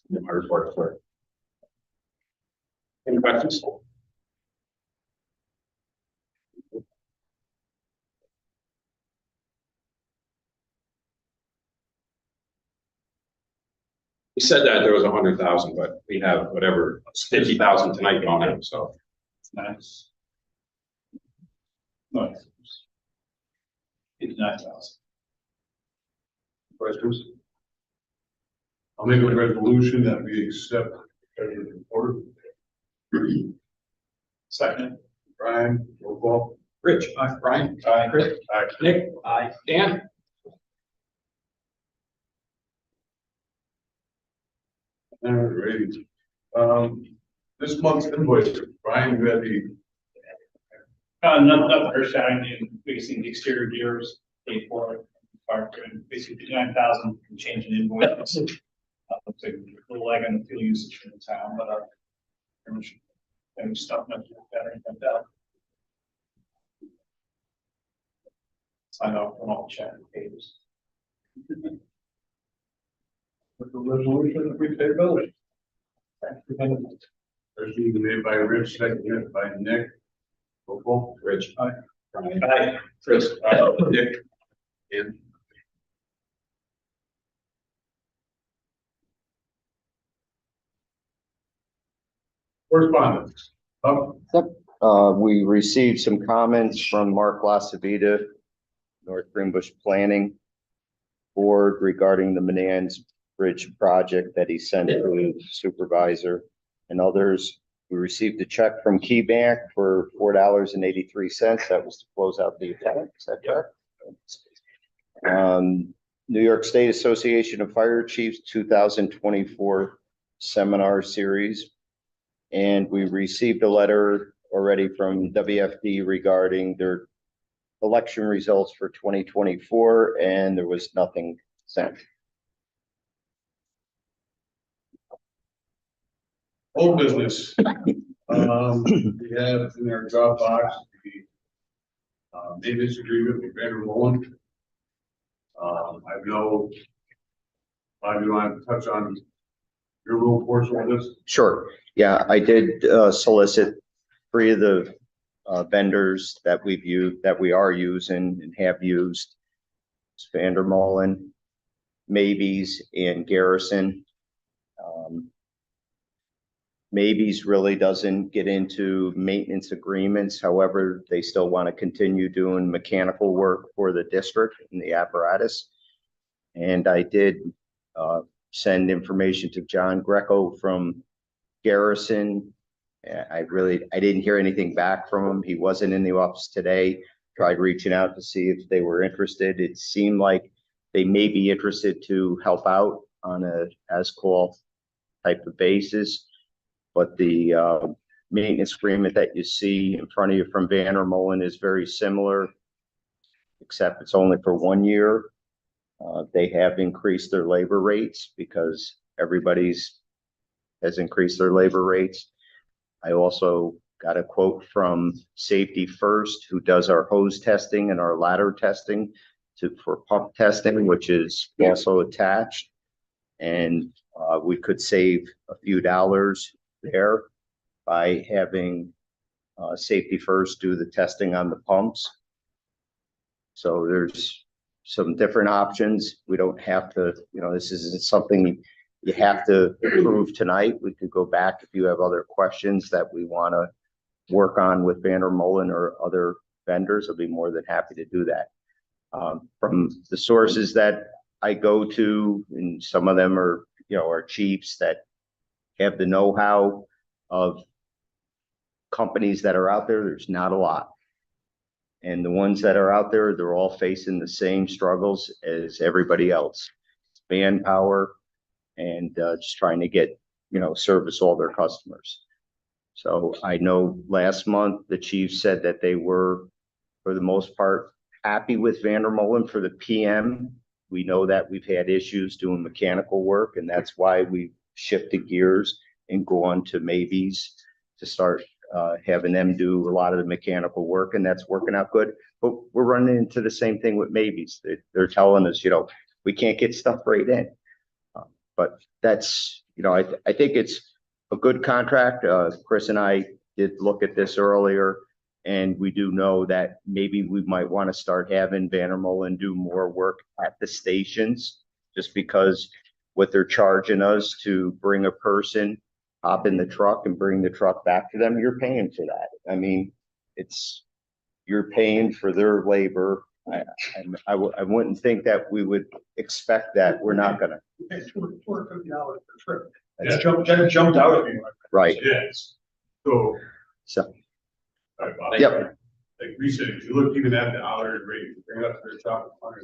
My report for. Any questions? We said that there was 100,000, but we have whatever, 50,000 tonight going in, so. Nice. Nice. It's 9,000. Questions? I'll make a resolution that we accept the report. Second. Brian, roll call. Rich, Brian, Chris, Nick, Dan. All right. This month's invoice, Brian, you had the, Not earth shattering, basically the exterior gears paid for it. Basically 59,000 change in invoice. Looks like a little lag on the fuel usage in the town, but pretty much any stuff not better than that. Sign off on all check pages. with the resolution that we pay bills. First made by Rich, seconded by Nick. Roll call. Rich. Brian. Aye. Chris. Nick. Dan. Correspondence. We received some comments from Mark Lasavita, North Greenbush Planning Board regarding the Manans Bridge project that he sent to the supervisor and others. We received a check from Key Bank for $4.83. That was to close out the account. Is that correct? New York State Association of Fire Chiefs 2024 seminar series. And we received a letter already from WFD regarding their election results for 2024, and there was nothing sent. Old business. We have in our Dropbox the maintenance agreement with Vander Mullen. I know, do you want to touch on your little portion of this? Sure. Yeah, I did solicit 3 of the vendors that we've used, that we are using and have used. It's Vander Mullen, Maybes, and Garrison. Maybes really doesn't get into maintenance agreements. However, they still want to continue doing mechanical work for the district and the apparatus. And I did send information to John Greco from Garrison. I didn't hear anything back from him. He wasn't in the office today. Tried reaching out to see if they were interested. It seemed like they may be interested to help out on a as-call type of basis. But the maintenance agreement that you see in front of you from Vander Mullen is very similar, except it's only for 1 year. They have increased their labor rates because everybody's has increased their labor rates. I also got a quote from Safety First, who does our hose testing and our ladder testing for pump testing, which is also attached. And we could save a few dollars there by having Safety First do the testing on the pumps. So there's some different options. We don't have to, this isn't something you have to approve tonight. We could go back if you have other questions that we want to work on with Vander Mullen or other vendors. I'll be more than happy to do that. From the sources that I go to, and some of them are, are chiefs that have the know-how of companies that are out there. There's not a lot. And the ones that are out there, they're all facing the same struggles as everybody else. It's manpower and just trying to get, service all their customers. So I know last month, the chief said that they were, for the most part, happy with Vandermolen for the PM. We know that we've had issues doing mechanical work, and that's why we shifted gears and gone to Maybes to start having them do a lot of the mechanical work, and that's working out good. But we're running into the same thing with Maybes. They're telling us, we can't get stuff right in. But that's, I think it's a good contract. Chris and I did look at this earlier, and we do know that maybe we might want to start having Vandermolen do more work at the stations, just because what they're charging us to bring a person, hop in the truck and bring the truck back to them, you're paying for that. I mean, you're paying for their labor. I wouldn't think that we would expect that. We're not gonna. It's $250 per trip. That jumped out at me. Right. Yes. So, Bob. yep. Like we said, if you look even at the hourly rate, bring it up to the top of $160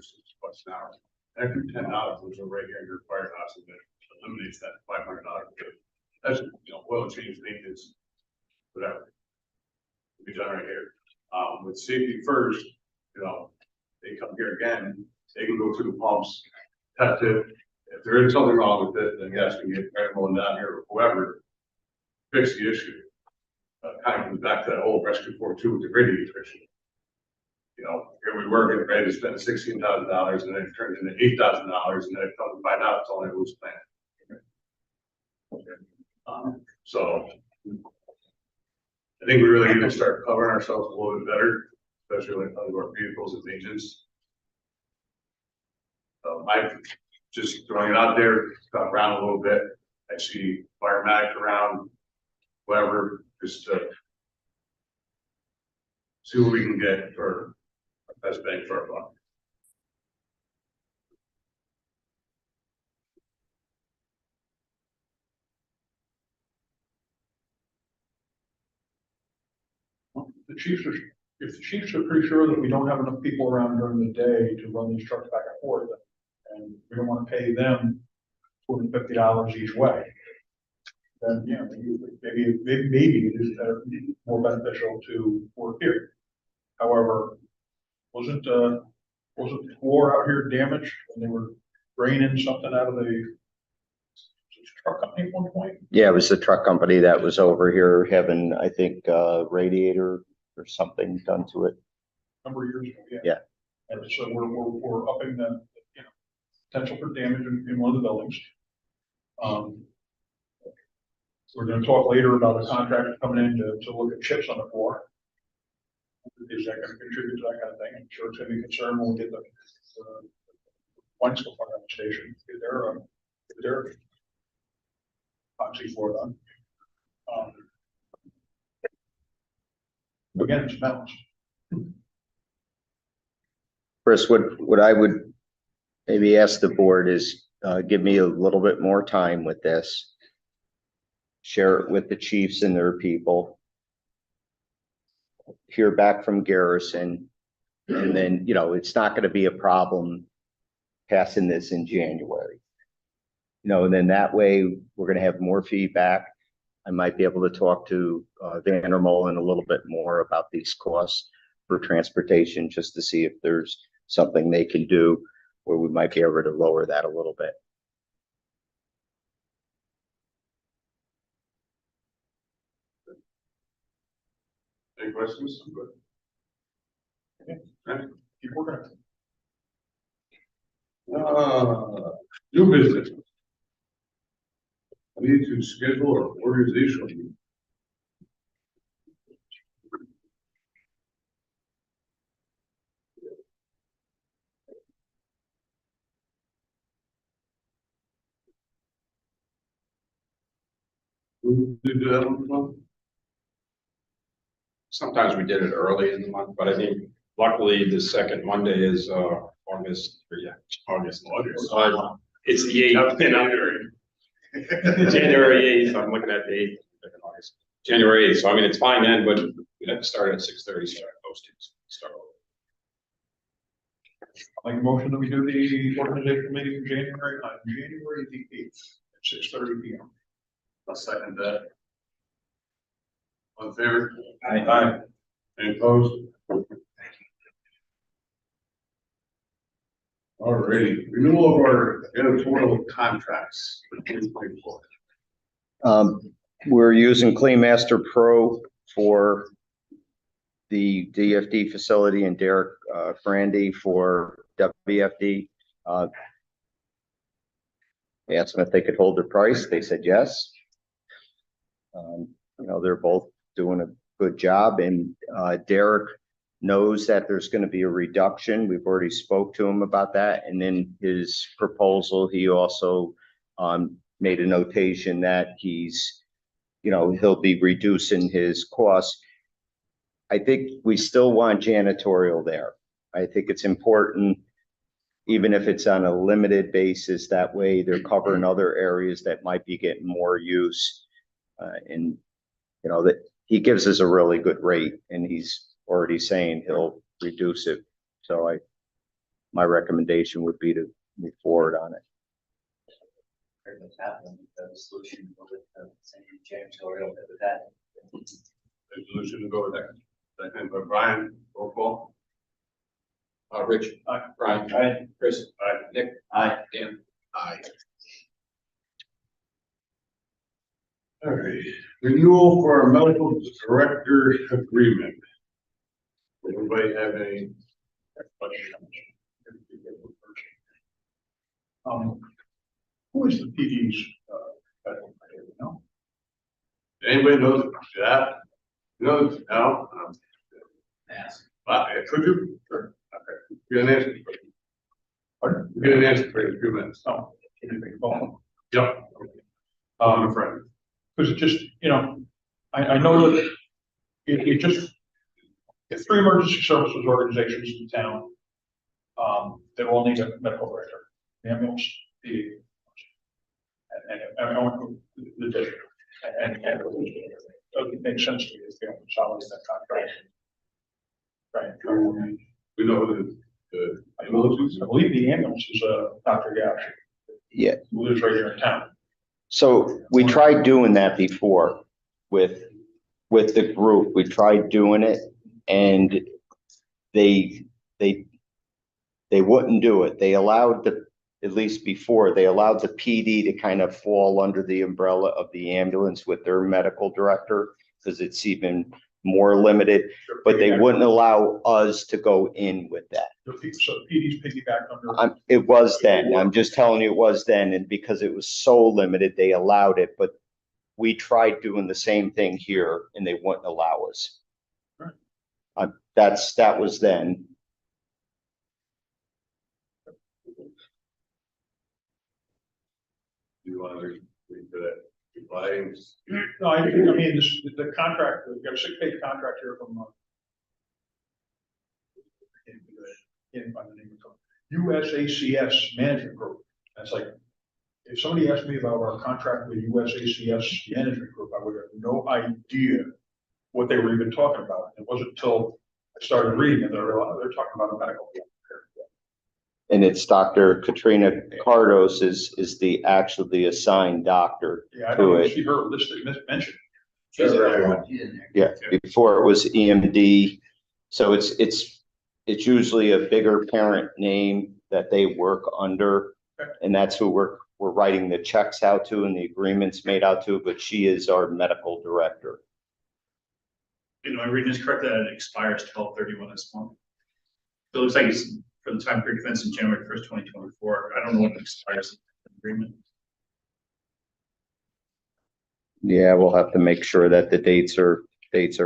an hour. After $10 was a right here in your firehouse, and that eliminates that $500. That's, oil change, maintenance, whatever. Be done right here. With safety first, they come here again, they can go through the pumps, test it. If there is something wrong with it, then yes, we get everyone down here, or whoever, fix the issue. Kind of comes back to that old rescue 4.2 with the radiator issue. Here we were getting ready to spend $16,000, and then it turns into $8,000, and then it comes to find out it's only a loose plant. So I think we really need to start covering ourselves a little bit better, especially when it comes to our vehicles and maintenance. I just throwing it out there, got around a little bit. I see firematics around, whoever, just to see what we can get for our best bang for our buck. If the chiefs are pretty sure that we don't have enough people around during the day to run these trucks back and forth, and we don't want to pay them $250 each way, then maybe it is better, more beneficial to work here. However, wasn't the floor out here damaged when they were draining something out of the truck company at one point? Yeah, it was the truck company that was over here having, I think, radiator or something done to it. Number of years ago, Yeah. And so we're upping the, potential for damage in one of the buildings. We're gonna talk later about a contractor coming in to look at chips on the floor. Is that gonna contribute to that kind of thing? I'm sure it's gonna be a concern when we get the Weinstein Fire Station. Is there epoxy floor done? Again, it's metals. Chris, what I would maybe ask the board is, give me a little bit more time with this. Share it with the chiefs and their people. Hear back from Garrison. And then, it's not gonna be a problem passing this in January. And then that way, we're gonna have more feedback. I might be able to talk to Vandermolen a little bit more about these costs for transportation, just to see if there's something they can do where we might be able to lower that a little bit. Any questions? Okay. Keep working. New business. I need to schedule an organizational meeting. We did that one. Sometimes we did it early in the month, but I think luckily the second Monday is August. It's the 8th. January 8th. I'm looking at the 8th. August. January 8th. So I mean, it's fine then, but we'd have to start at 6:30. Start postings. Start over. I'll make a motion that we do the organizational meeting in January the 8th at 6:30 p.m. I'll second that. All in favor? Aye. Any opposed? Alrighty, renewal of our editorial contracts for 2024. We're using Clean Master Pro for the DFD facility and Derek Frandy for WFD. I asked them if they could hold their price. They said yes. They're both doing a good job, and Derek knows that there's going to be a reduction. We've already spoke to him about that, and in his proposal, he also made a notation that he'll be reducing his costs. I think we still want janitorial there. I think it's important, even if it's on a limited basis, that way they're covering other areas that might be getting more use. That he gives us a really good rate, and he's already saying he'll reduce it. So my recommendation would be to move forward on it. Pretty much happened, the solution with the same janitorial that we've had. Resolution to go with that. Second by Brian, roll call. Rich. Aye. Brian. Aye. Chris. Aye. Nick. Aye. Dan. Aye. All right, renewal for our medical director agreement. Anybody have any? Who is the PD's, medical director, no? Anybody knows that? No, no. Ask. Could you? Sure. Okay. Get an answer. Pardon? Get an answer for you in a few minutes. No. Anything about Yep. them? My friend. Because it just, I know that it just, if 3 emergency services organizations in town, they will need a medical director, the ambulance, the, and I went to the district, and it makes sense to me if they don't consolidate that contract. Right. We know the ambulances. I believe the ambulance is Dr. Gash. Yeah. Who lives right here in town. So we tried doing that before with the group. We tried doing it, and they wouldn't do it. They allowed at least before, they allowed the PD to kind of fall under the umbrella of the ambulance with their medical director, because it's even more limited, but they wouldn't allow us to go in with that. So PD's piggybacked under. It was then. I'm just telling you, it was then, and because it was so limited, they allowed it, but we tried doing the same thing here and they wouldn't allow us. Right. That was then. Do you want to read for that? Goodbye. No, I mean, the contract, we've got a 6-page contract here from, can't find the name of it, USACS Management Group. That's like, if somebody asked me about our contract with USACS Management Group, I would have no idea what they were even talking about. It wasn't until I started reading it that I realized they're talking about a medical. And it's Dr. Katrina Cardos is the assigned doctor Yeah, I to don't it. see her listed, mentioned. She's in there. Yeah, before it was EMD. So it's usually a bigger parent name that they work under. And that's who we're writing the checks out to and the agreements made out to, but she is our medical director. Am I reading this correctly that it expires 12/31 this month? So it looks like it's for the time period commencing January 1st, 2024. I don't know when it expires the agreement. Yeah, we'll have to make sure that the dates are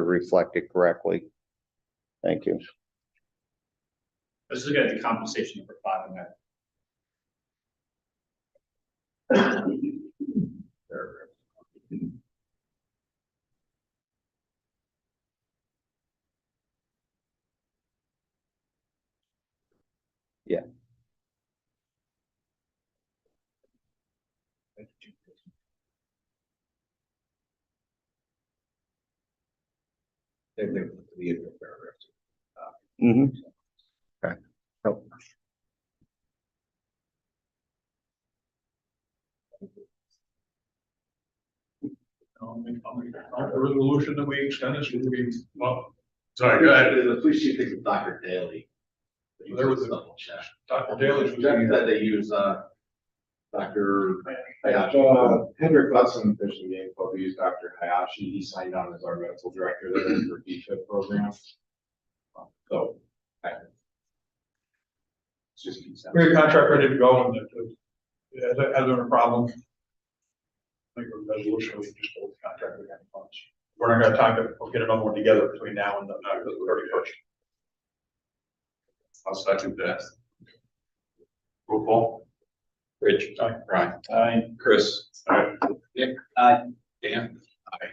reflected correctly. Thank you. Let's look at the compensation number 5 on that. Yeah. Same thing with the intro paragraph. Mm-hmm. Okay. Oh. I'll make a resolution that we extend this, well, Sorry, go ahead. The police chief thinks of Dr. Daly. There was a- Double check. Dr. Daly's was Jeff the, said they use, Dr. Hayashi. Hendrick Hudson officially named, but we use Dr. Hayashi. He signed on as our medical director there for DFID program. So. It's just consent. we had a contract ready to go and it hasn't a problem. I think a resolution, we just hold the contract with any funds. We're not gonna have time to get another one together between now and the 31st. I'll second that. Roll call. Rich. Aye. Brian. Aye. Chris. Aye. Nick. Aye. Dan. Aye.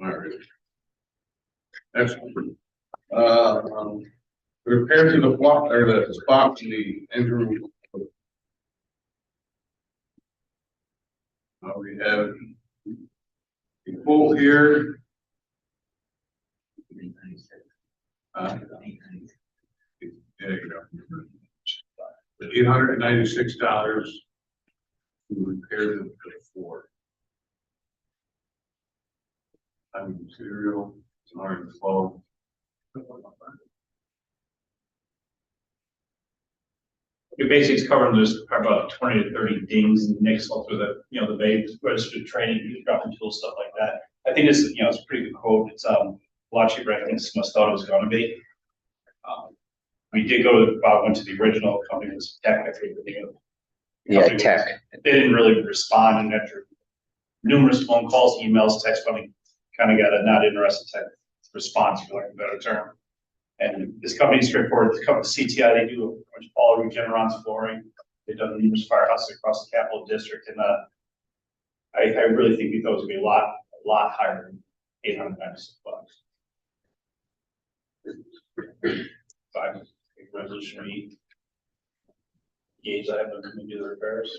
All right. Excellent. Repair to the block or the spot in the Andrew. We have a pool here. There you go. $896 to repair the floor. Material, it's 112. It basically is covering this about 20 to 30 dings and nicks all through the, the bay, registered training, dropping tools, stuff like that. I think it's, it's a pretty good quote. It's a lot cheaper, I think, most thought it was gonna be. We did went to the original company, was Tech, I think. Yeah, Tech. They didn't really respond, and after numerous phone calls, emails, text, kind of got a not interested type response, for lack of a better term. And this company is straightforward. It's called CTI. They do all Regeneron's flooring. They've done numerous firehouses across the Capital District, and I really think we thought it was gonna be a lot higher than $896. Five, resolution E. Gauge, I have them come and do the repairs.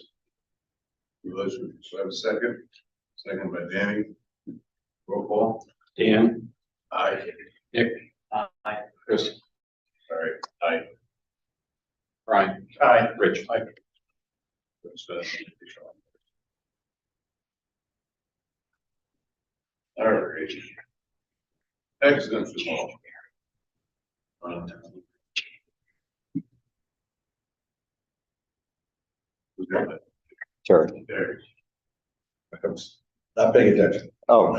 Resolution, so I have a second. Second by Danny. Roll call. Dan. Aye. Nick. Aye. Chris. All right, aye. Brian. Aye. Rich. That's, all right. Excellent. Sure. There. Not paying attention. Oh,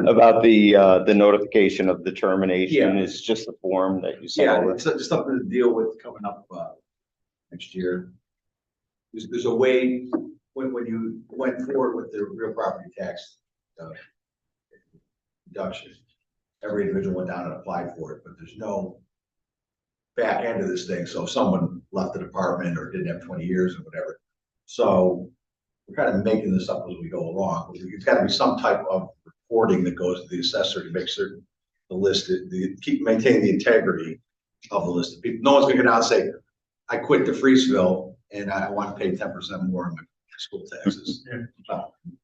about the notification of the termination Yeah. is just a form that you send Yeah, over. it's just something to deal with coming up, next year. There's a way, when you went forward with the real property tax, reduction, every individual went down and applied for it, but there's no back end of this thing, so if someone left the department or didn't have 20 years or whatever. So we're kind of making this up as we go along. It's got to be some type of reporting that goes to the assessor to make certain the list, maintain the integrity of the list of people. No one's gonna go down and say, I quit the Freesville and I want to pay 10% more on my school taxes.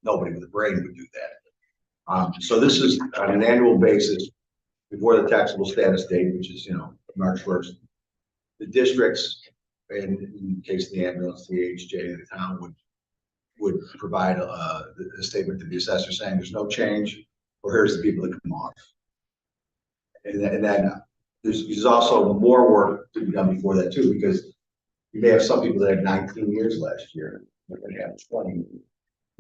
Nobody with a brain would do that. So this is on an annual basis before the taxable status date, which is, March 1st. The districts, and in case the ambulance, the AHJ, the town would provide a statement to the assessor saying there's no change, or here's the people that come off. And then there's also more work to be done before that too, because you may have some people that had 19 years last year. They're going to have 20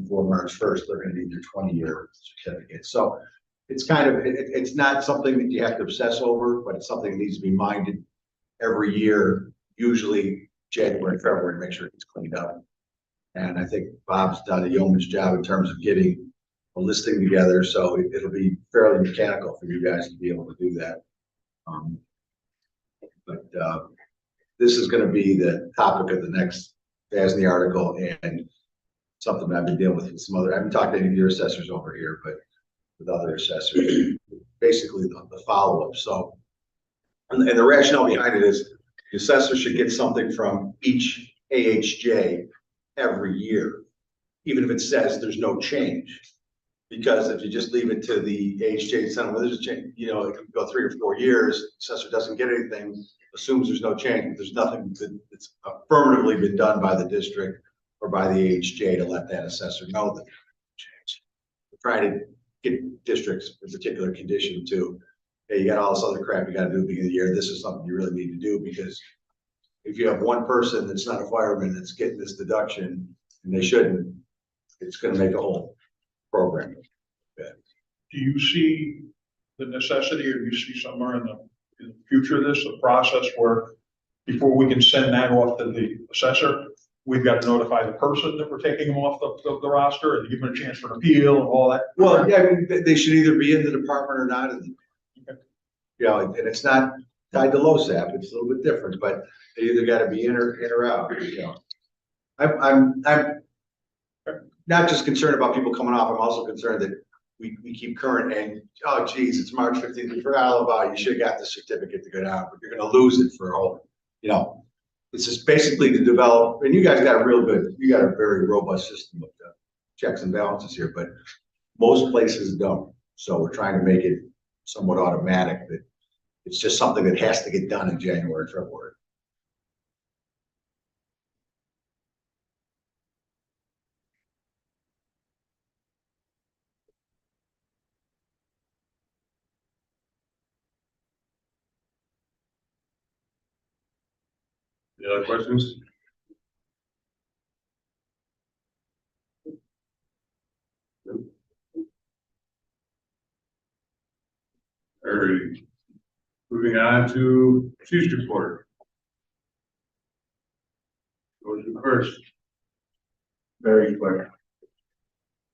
before March 1st. They're going to need their 20-year certificate. So it's kind of, it's not something that you have to obsess over, but it's something that needs to be minded every year, usually January and February, to make sure it's cleaned up. And I think Bob's done a yeoman's job in terms of getting a listing together, so it'll be fairly mechanical for you guys to be able to do that. This is going to be the topic of the next FASNY article, and something I've been dealing with some other, I haven't talked to any of your assessors over here, but with other assessors, basically the follow-up. So, and the rationale behind it is the assessor should get something from each AHJ every year, even if it says there's no change. Because if you just leave it to the AHJ center, well, there's a change, it could go 3 or 4 years, assessor doesn't get anything, assumes there's no change, but there's nothing that's affirmatively been done by the district or by the AHJ to let that assessor know that there's try to get districts in particular condition to, hey, you got all this other crap you gotta do at the beginning of the year, this is something you really need to do, because if you have one person that's not a fireman that's getting this deduction, and they shouldn't, it's gonna make a whole program. Do you see the necessity, or do you see somewhere in the future of this, a process where before we can send that off to the assessor, we've got to notify the person that we're taking them off the roster and give them a chance for an appeal and all that? Well, yeah, I mean, they should either be in the department or not, and, you know, and it's not tied to LoSAP, it's a little bit different, but they either gotta be in or out, you know. I'm not just concerned about people coming off, I'm also concerned that we keep current and, oh geez, it's March 15th, we forgot all about it, you should have got the certificate to go down, but you're gonna lose it for a whole, you know. It's just basically to develop, and you guys got you got a very robust system of checks and balances here, but most places don't. So we're trying to make it somewhat automatic, that it's just something that has to get done in January, February. Any other questions? All right. Moving on to chief's report. Motion first. Very quick.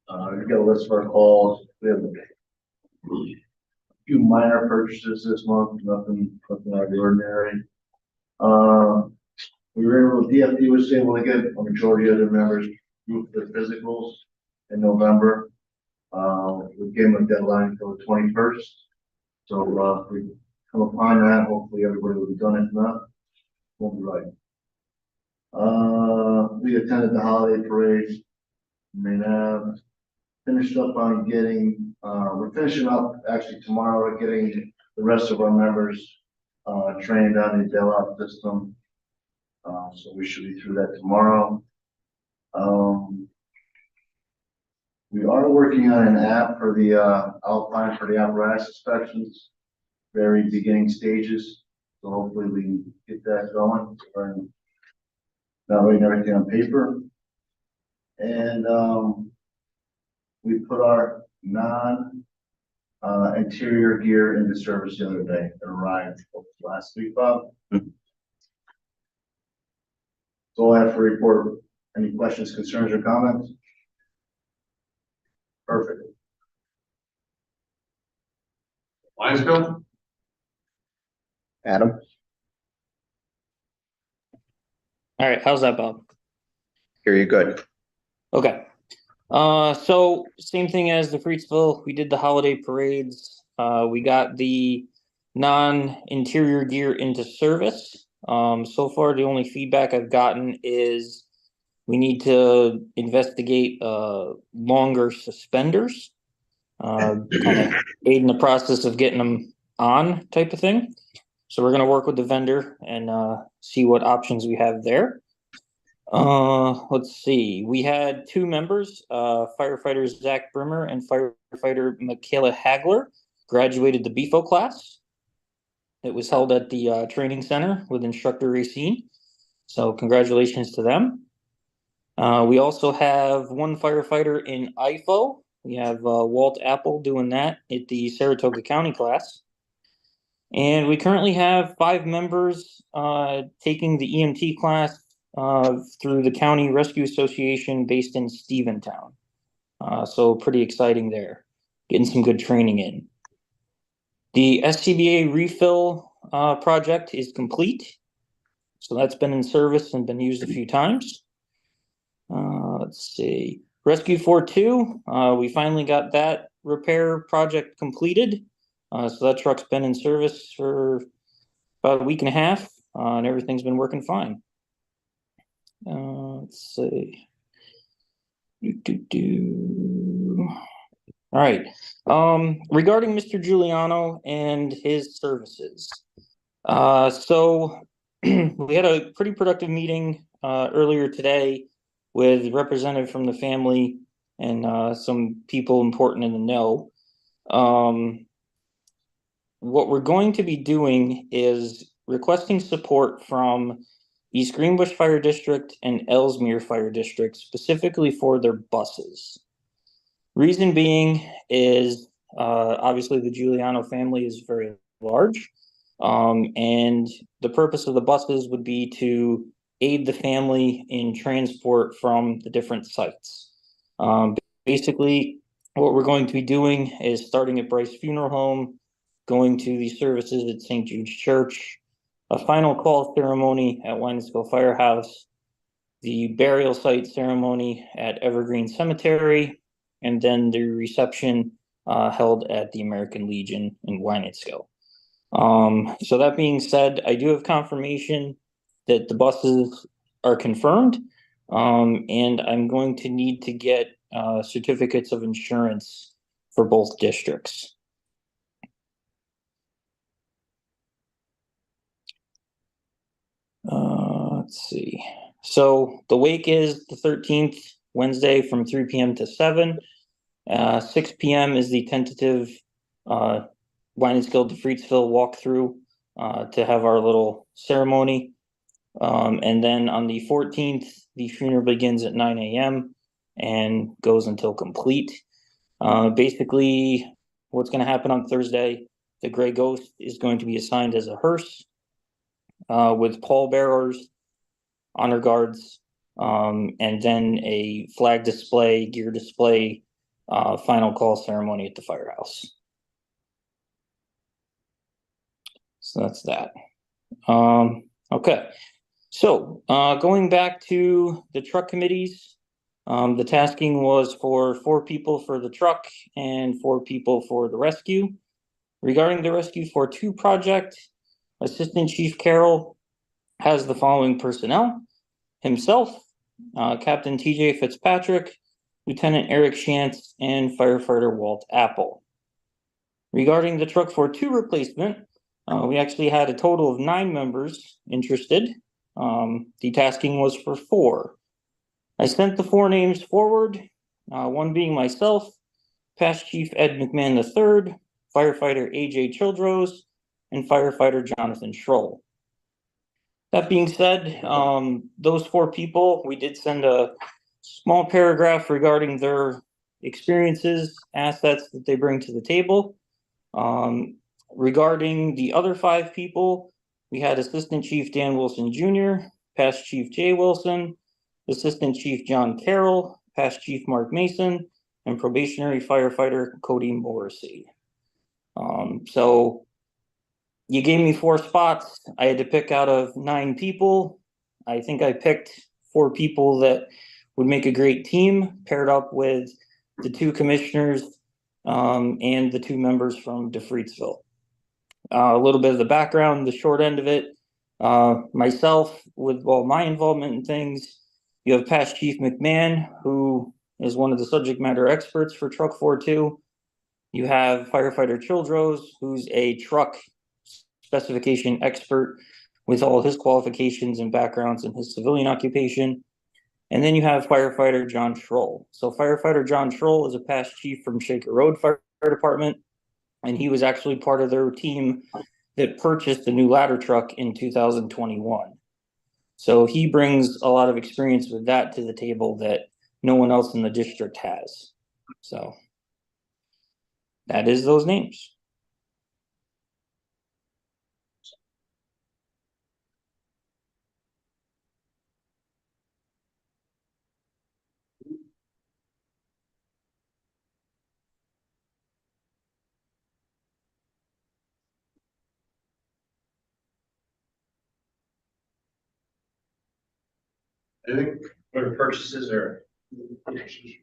We got a list of our calls. We have a few minor purchases this month, nothing out of the ordinary. We were able, DFD was able to get a majority of their members through their physicals in November. We gave them a deadline until the 21st. So, if we come upon that, hopefully everybody will be done. If not, won't be right. We attended the holiday parade. Finished up on getting, we're finishing up actually tomorrow, getting the rest of our members trained on the Dell system. So we should be through that tomorrow. We are working on an app for the outline for the apparatus inspections, very beginning stages. So hopefully we can get that going. We're not writing everything on paper. And we put our interior gear into service the other day. It arrived last week, Bob. That's all I have for report. Any questions, concerns, or comments? Perfect. Lionsville? Adam, All right, how's that, Bob? hear you good. Okay. So same thing as the Freetsville. We did the holiday parades. We got the non-interior gear into service. So far, the only feedback I've gotten is we need to investigate longer suspenders, kind of aid in the process of getting them on type of thing. So we're going to work with the vendor and see what options we have there. Let's see. We had two members, firefighters Zach Brimmer and firefighter Michaela Hagler, graduated the BFO class. It was held at the training center with instructor Racine. So congratulations to them. We also have one firefighter in IFO. We have Walt Apple doing that at the Saratoga County class. And we currently have 5 members taking the EMT class through the County Rescue Association based in Stephentown. So pretty exciting there, getting some good training in. The SCBA refill project is complete. So that's been in service and been used a few times. Let's see. Rescue 4.2, we finally got that repair project completed. So that truck's been in service for about a week and a half, and everything's been working fine. Let's see. All right. Regarding Mr. Giuliano and his services. So we had a pretty productive meeting earlier today with a representative from the family and some people important in the know. What we're going to be doing is requesting support from East Greenbush Fire District and Ellesmere Fire District specifically for their buses. Reason being is obviously the Giuliano family is very large, and the purpose of the buses would be to aid the family in transport from the different sites. Basically, what we're going to be doing is starting at Bryce Funeral Home, going to the services at St. Jude's Church, a final call ceremony at Winesville Firehouse, the burial site ceremony at Evergreen Cemetery, and then the reception held at the American Legion in Winesville. So that being said, I do have confirmation that the buses are confirmed, and I'm going to need to get certificates of insurance for both districts. Let's see. So the wake is the 13th, Wednesday from 3 p.m. to 7. 6 p.m. is the tentative Winesville to Freetsville walkthrough to have our little ceremony. And then on the 14th, the funeral begins at 9 a.m. and goes until complete. Basically, what's going to happen on Thursday, the Gray Ghost is going to be assigned as a hearse with pallbearers, honor guards, and then a flag display, gear display, final call ceremony at the firehouse. So that's that. Okay. So going back to the truck committees, the tasking was for 4 people for the truck and 4 people for the rescue. Regarding the Rescue 4-2 project, Assistant Chief Carroll has the following personnel: himself, Captain TJ Fitzpatrick, Lieutenant Eric Shantz, and Firefighter Walt Apple. Regarding the Truck 4-2 replacement, we actually had a total of 9 members interested. The tasking was for 4. I sent the 4 names forward, one being myself, Past Chief Ed McMahon III, Firefighter AJ Childrose, and Firefighter Jonathan Schroll. That being said, those 4 people, we did send a small paragraph regarding their experiences, assets that they bring to the table. Regarding the other 5 people, we had Assistant Chief Dan Wilson Jr., Past Chief Jay Wilson, Assistant Chief John Carroll, Past Chief Mark Mason, and Probationary Firefighter Cody Morrissey. So you gave me 4 spots. I had to pick out of 9 people. I think I picked 4 people that would make a great team, paired up with the 2 commissioners and the 2 members from DeFreedsville. A little bit of the background, the short end of it. Myself, with my involvement in things, you have Past Chief McMahon, who is one of the subject matter experts for Truck 4-2. You have Firefighter Childrose, who's a truck specification expert with all his qualifications and backgrounds in his civilian occupation. And then you have Firefighter John Schroll. So Firefighter John Schroll is a past chief from Shaker Road Fire Department, and he was actually part of their team that purchased the new ladder truck in 2021. So he brings a lot of experience with that to the table that no one else in the district has. So that is those names. Anything? What are purchases or? Anybody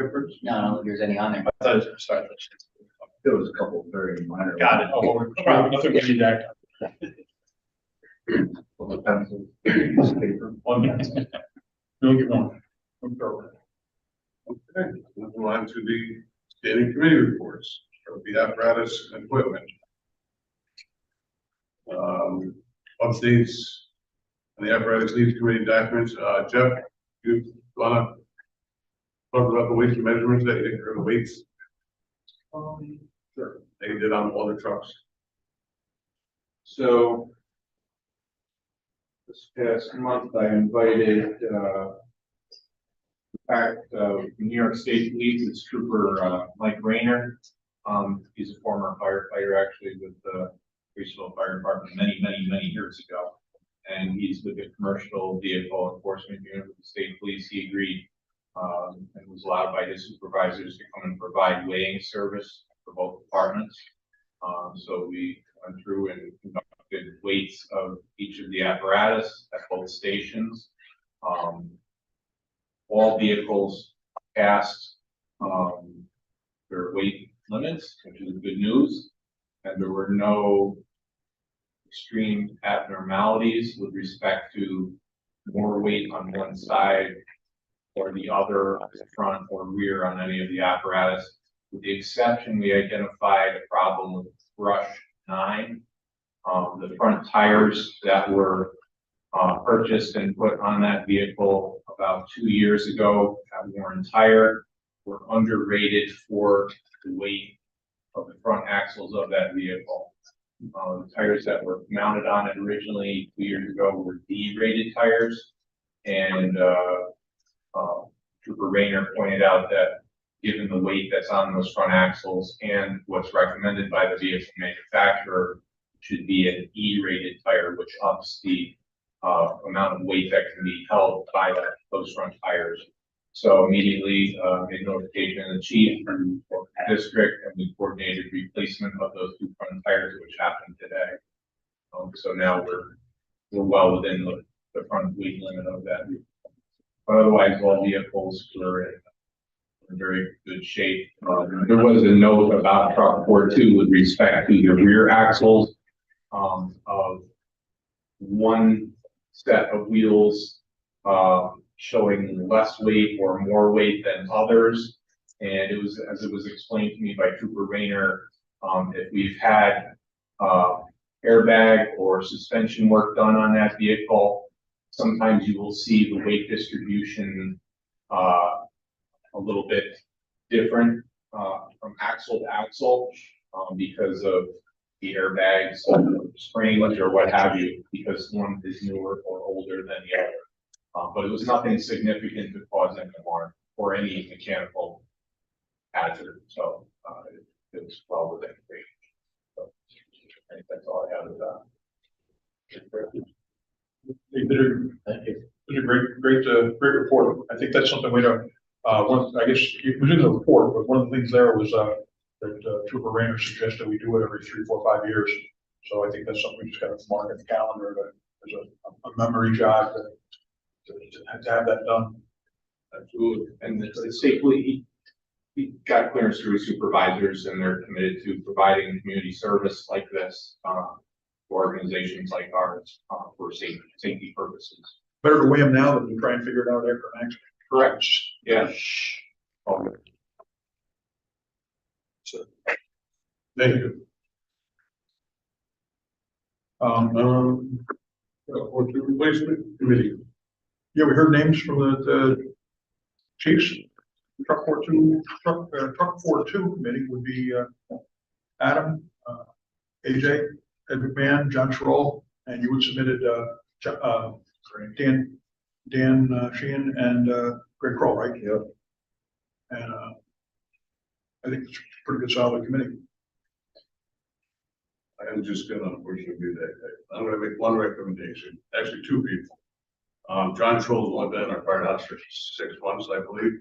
got first? No, I don't think there's any on there. I thought it was, sorry. There was a couple very minor. Got it. Oh, no problem. I think we need that. Pencils, paper. One minute. Don't get one. Okay, moving on to the standing committee reports of the apparatus and equipment. Updates on the apparatus needs committee documents. Jeff, you wanna Talk about the weight measurements that you did, or the weights Sure. they did on all the trucks. So this past month, I invited, New York State Police, it's Trooper, Mike Rayner. He's a former firefighter, actually, with the Greaseville Fire Department many years ago. And he's with the commercial vehicle enforcement unit with the state police. He agreed, and was allowed by his supervisors to come and provide weighing service for both departments. So we went through and conducted weights of each of the apparatus at both stations. All vehicles passed, their weight limits, which is good news. And there were no extreme abnormalities with respect to more weight on one side or the other, front or rear on any of the apparatus. With the exception, we identified a problem with brush 9. The front tires that were purchased and put on that vehicle about 2 years ago, have worn entire, were underrated for the weight of the front axles of that vehicle. The tires that were mounted on it originally 2 years ago were D-rated tires, and Trooper Rayner pointed out that given the weight that's on those front axles and what's recommended by the vehicle manufacturer, should be an E-rated tire, which ups the amount of weight that can be held by those front tires. So immediately made notification of the chief and the district, and we coordinated replacement of those 2 front tires, which happened today. So now we're well within the front weight limit of that. But otherwise, all vehicles were in very good shape. There was a note about truck 42 with respect to the rear axles of one set of wheels showing less weight or more weight than others. And it was, as it was explained to me by Trooper Rayner, if we've had airbag or suspension work done on that vehicle, sometimes you will see the weight distribution a little bit different from axle to axle because of the airbags, springs, or what have you, because one is newer or older than the other. But it was nothing significant to cause any alarm or any mechanical hazard. So it was well within range. So I think that's all I have about that. You did a great report. I think that's something we don't, I guess it was in the report, but one of the things there was, that Trooper Rayner suggested we do it every 3, 4, 5 years. So I think that's something we just got to mark in the calendar, that there's a memory jog to have that done. Absolutely. And the state police, he got clearance through his supervisors, and they're committed to providing community service like this for organizations like ours for safety purposes. Better to weigh them now than to try and figure it out after an accident. Correct. Yeah. Okay. So, thank you. Or the replacement committee. Yeah, we heard names from the chiefs. Truck 42 committee would be Adam, AJ, Ed McMahon, John Schroll, and you had submitted Dan Sheehan and Greg Kroll, right? Yep. And I think it's a pretty good solid committee. I'm just gonna unfortunately do that. I'm gonna make one recommendation, actually 2 people. John Scholl's only been in our firehouse for 6 months, I believe.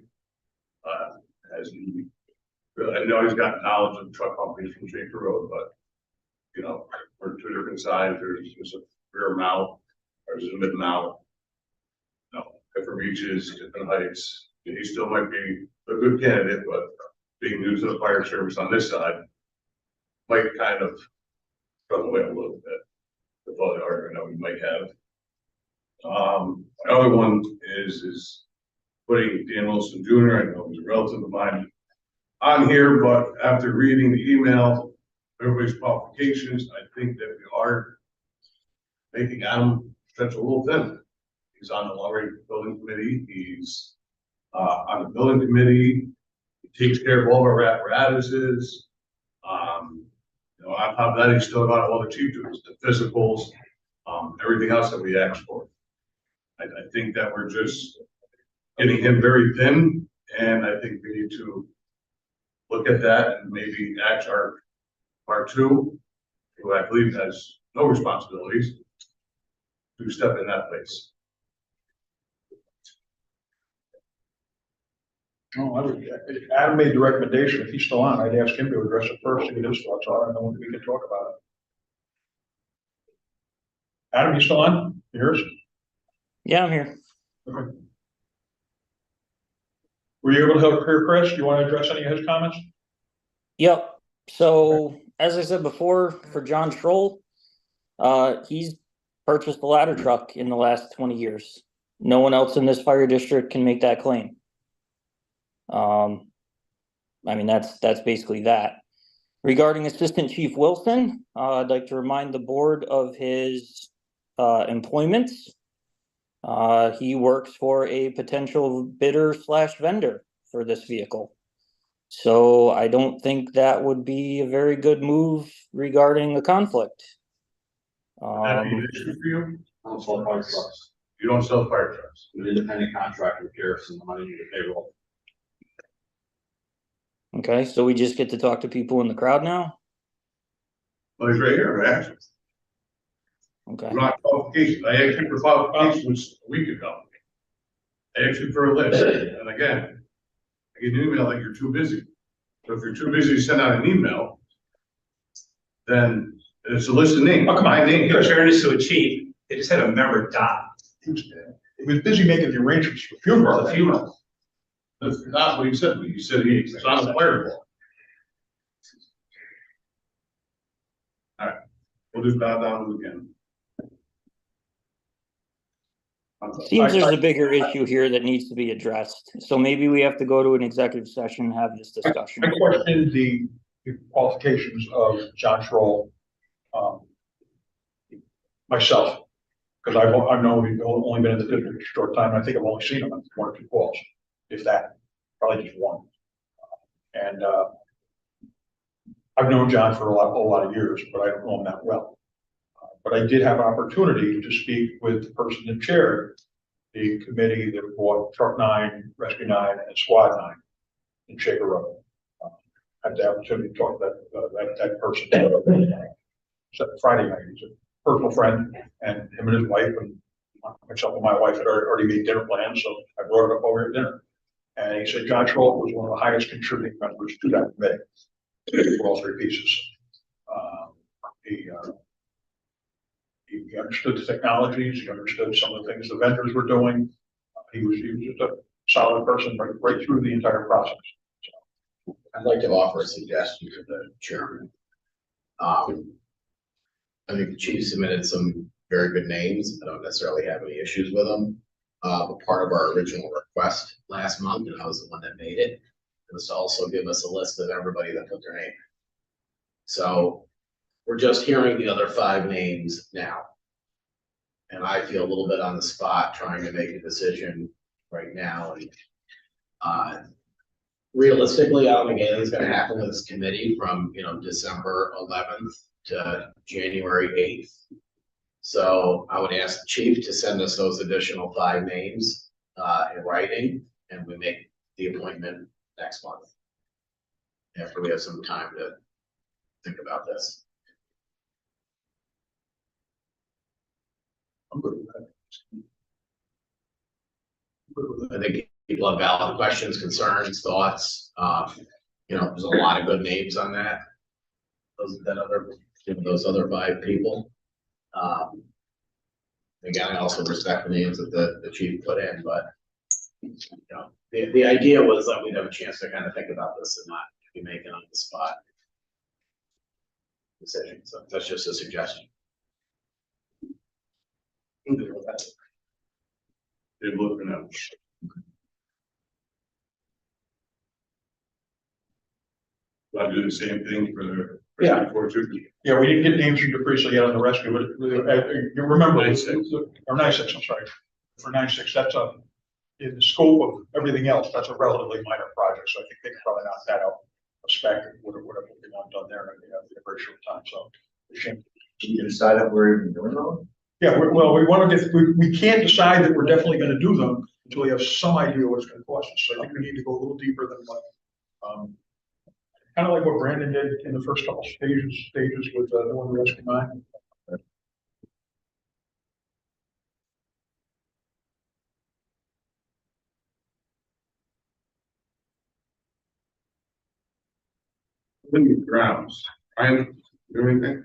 I know he's got knowledge of truck companies from Shaker Road, but you know, we're 2 different sides. There's a rear mount, there's a mid mount. No, different reaches, different heights. He still might be a good candidate, but being new to the fire service on this side might kind of run away a little bit with all the argument that we might have. The other one is putting Dan Wilson Jr., I know he's a relative of mine, on here, but after reading the email, everybody's qualifications, I think that we are making Adam stretch a little thin. He's on the long range building committee. He's on the building committee. He takes care of all of our apparatuses. You know, on top of that, he's still got all the chief duties, the physicals, everything else that we asked for. I think that we're just getting him very thin, and I think we need to look at that and maybe ask our part two, who I believe has no responsibilities, to step in that place. No, Adam made the recommendation. If he's still on, I'd ask him to address it first and get his thoughts on it, and then we can talk about it. Adam, you still on? Yours? Yeah, I'm here. Okay. Were you able to hear Chris? Do you want to address any of his comments? Yep. So as I said before, for John Schroll, he's purchased a ladder truck in the last 20 years. No one else in this fire district can make that claim. I mean, that's basically that. Regarding Assistant Chief Wilson, I'd like to remind the board of his employments. He works for a potential bidder / vendor for this vehicle. So I don't think that would be a very good move regarding a conflict. That be an issue for you? I don't sell fire trucks. You don't sell fire trucks. An independent contractor carries some money to the payroll. Okay, so we just get to talk to people in the crowd now? Well, he's right here, actually. Okay. Not qualifications. I asked you for qualifications a week ago. I asked you for a list, and again, I get an email that you're too busy. So if you're too busy to send out an email, then it's a list of names. My name. In fairness to a chief, they just had a member die. He was busy making the arrangements for funeral. The funeral. That's not what he said to me. He said he's on the fire board. All right, we'll just bow down again. Seems there's a bigger issue here that needs to be addressed. So maybe we have to go to an executive session and have this discussion. I questioned the qualifications of John Schroll, myself, because I've known he's only been in the district a short time. I think I've only seen him on 1 or 2 calls, if that, probably just one. And I've known John for a lot of years, but I don't know him that well. But I did have opportunity to speak with the person that chaired the committee that bought Truck 9, Rescue 9, and Squad 9 in Shaker Road. Had the opportunity to talk to that person Friday night. He's a personal friend, and him and his wife and myself and my wife had already made dinner plans, so I brought it up over at dinner. And he said John Schroll was one of the highest contributing members to that committee for all 3 pieces. He understood the technologies. He understood some of the things the vendors were doing. He was just a solid person right through the entire process. So, I'd like to offer a suggestion to the chairman. I think the chief submitted some very good names. I don't necessarily have any issues with them. But part of our original request last month, and I was the one that made it, was to also give us a list of everybody that put their name. So we're just hearing the other 5 names now. And I feel a little bit on the spot trying to make a decision right now. And realistically, I don't think anything's gonna happen with this committee from, December 11th to January 8th. So I would ask the chief to send us those additional 5 names in writing, and we make the appointment next month, after we have some time to think about this. I'm good with that. I think people have valid questions, concerns, thoughts. There's a lot of good names on that. Those other 5 people. Again, I also respect the names that the chief put in, but the idea was that we'd have a chance to kind of think about this and not be making on the spot decision. So that's just a suggestion. They're looking at. I'll do the same thing for the. Yeah. Yeah, we didn't get names from DePriest yet on the rescue, but you remember, or 9-6, I'm sorry, for 9-6, that's in the scope of everything else, that's a relatively minor project, so I think they can probably knock that out of spec, whatever they want done there in a very short time, so. it's a shame. Did you decide that we're even doing those? Yeah, well, we want to get, we can't decide that we're definitely gonna do them until we have some idea what it's gonna cost us, so I think we need to go a little deeper than what, kind of like what Brandon did in the first couple stages with the one rescue mine. Grounds, Ryan, do anything?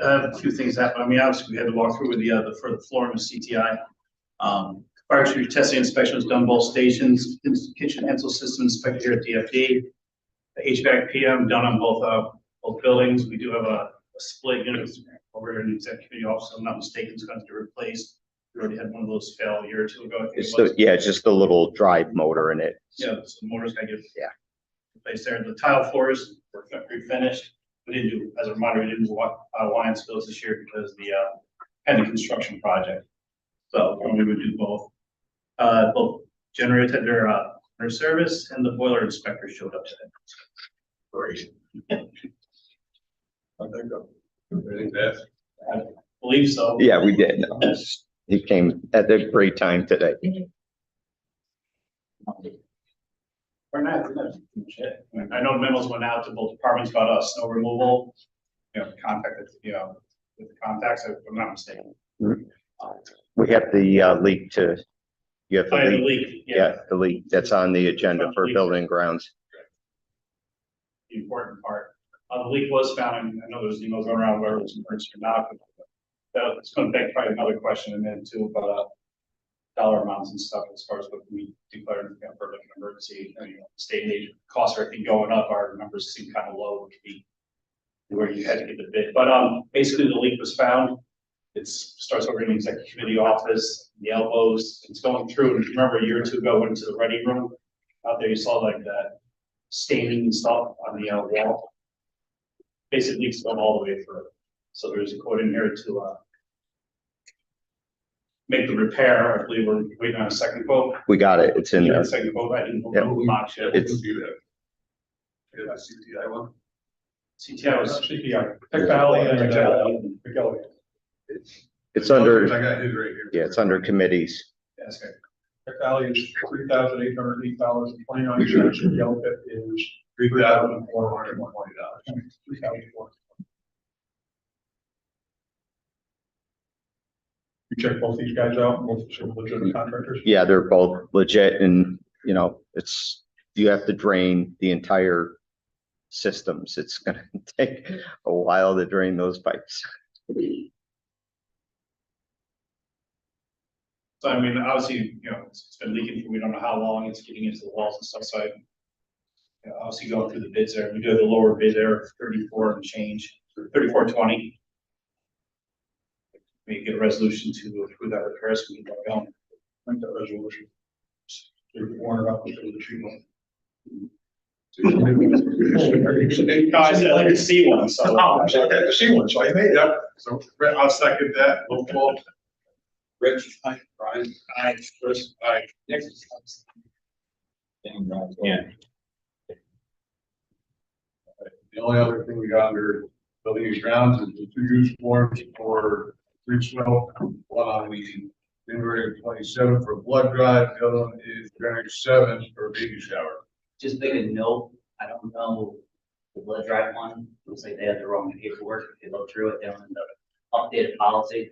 A few things happen. I mean, obviously, we had to walk through with for the floor and the CTI. Fire extinguisher testing inspection was done both stations, kitchen utensil system inspected here at DFD. The HVAC PM done on both buildings. We do have a split unit over in the executive committee office. If I'm not mistaken, it's going to be replaced. We already had one of those fail a year or two ago. I think it was. Yeah, just a little drive motor in it. Yeah, so the motor's got to get replaced there. The tile floors were refinished. We didn't do, as a reminder, we didn't do Hawaiian spills this year because the had the construction project. So we would do both. Both generators had their service, and the boiler inspector showed up today. Great. I think, I think that's. I believe so. Yeah, we did. He came at a great time today. Or not, shit. I know memos went out to both departments about snow removal. Contacted, with the contacts, if I'm not mistaken. We have the leak to, you have the The leak. leak, Yeah, the leak that's on the agenda for building grounds. The important part. The leak was found, and I know there's emails going around whether it's emergency or not, but it's going to beg probably another question in a minute too about dollar amounts and stuff as far as what we declared for an emergency. State aid costs are, I think, going up. Our numbers seem kind of low to be where you had to get the bid. But basically the leak was found. It starts over in the executive committee office, the elbows. It's going through. And remember a year or two ago, went into the ready room. Out there, you saw like that staining and stuff on the wall. Basically, leaks going all the way through. So there's a quote in here to make the repair. I believe we're waiting on a second quote. We got it. It's in there. Second quote. I didn't know Yep. the box yet. It's- do that. Yeah, that CTI one. CTI was. CPI, Tech Valley and McKelvey. It's under, I got his right here. yeah, it's under committees. Yes, okay. Tech Valley is $3,808.29, and Yellow Pit is $3,420. $3,400. You check both these guys out, both legitimate contractors? Yeah, they're both legit and, you have to drain the entire systems. It's gonna take a while to drain those pipes. So I mean, obviously, it's been leaking for we don't know how long. It's getting into the walls and stuff. So obviously going through the bids there. We do have the lower bid there, 34 and change, 34.20. We get a resolution to approve that repair, so we can get going. Make that resolution. $400 for the cheap one. Guys, I'd like to see one, so. I'd like to see one, so I made that. So I'll second that. Roll call. Rich, aye. Brian, aye. Chris, aye. Next. Yeah. The only other thing we got under building and grounds is the 2 use forms for free snow. One on the January 27th for blood drive, the other one is January 7th for baby shower. Just make a note, I don't know, the blood drive one, looks like they had the wrong paperwork. If you look through it, they don't have the updated policy.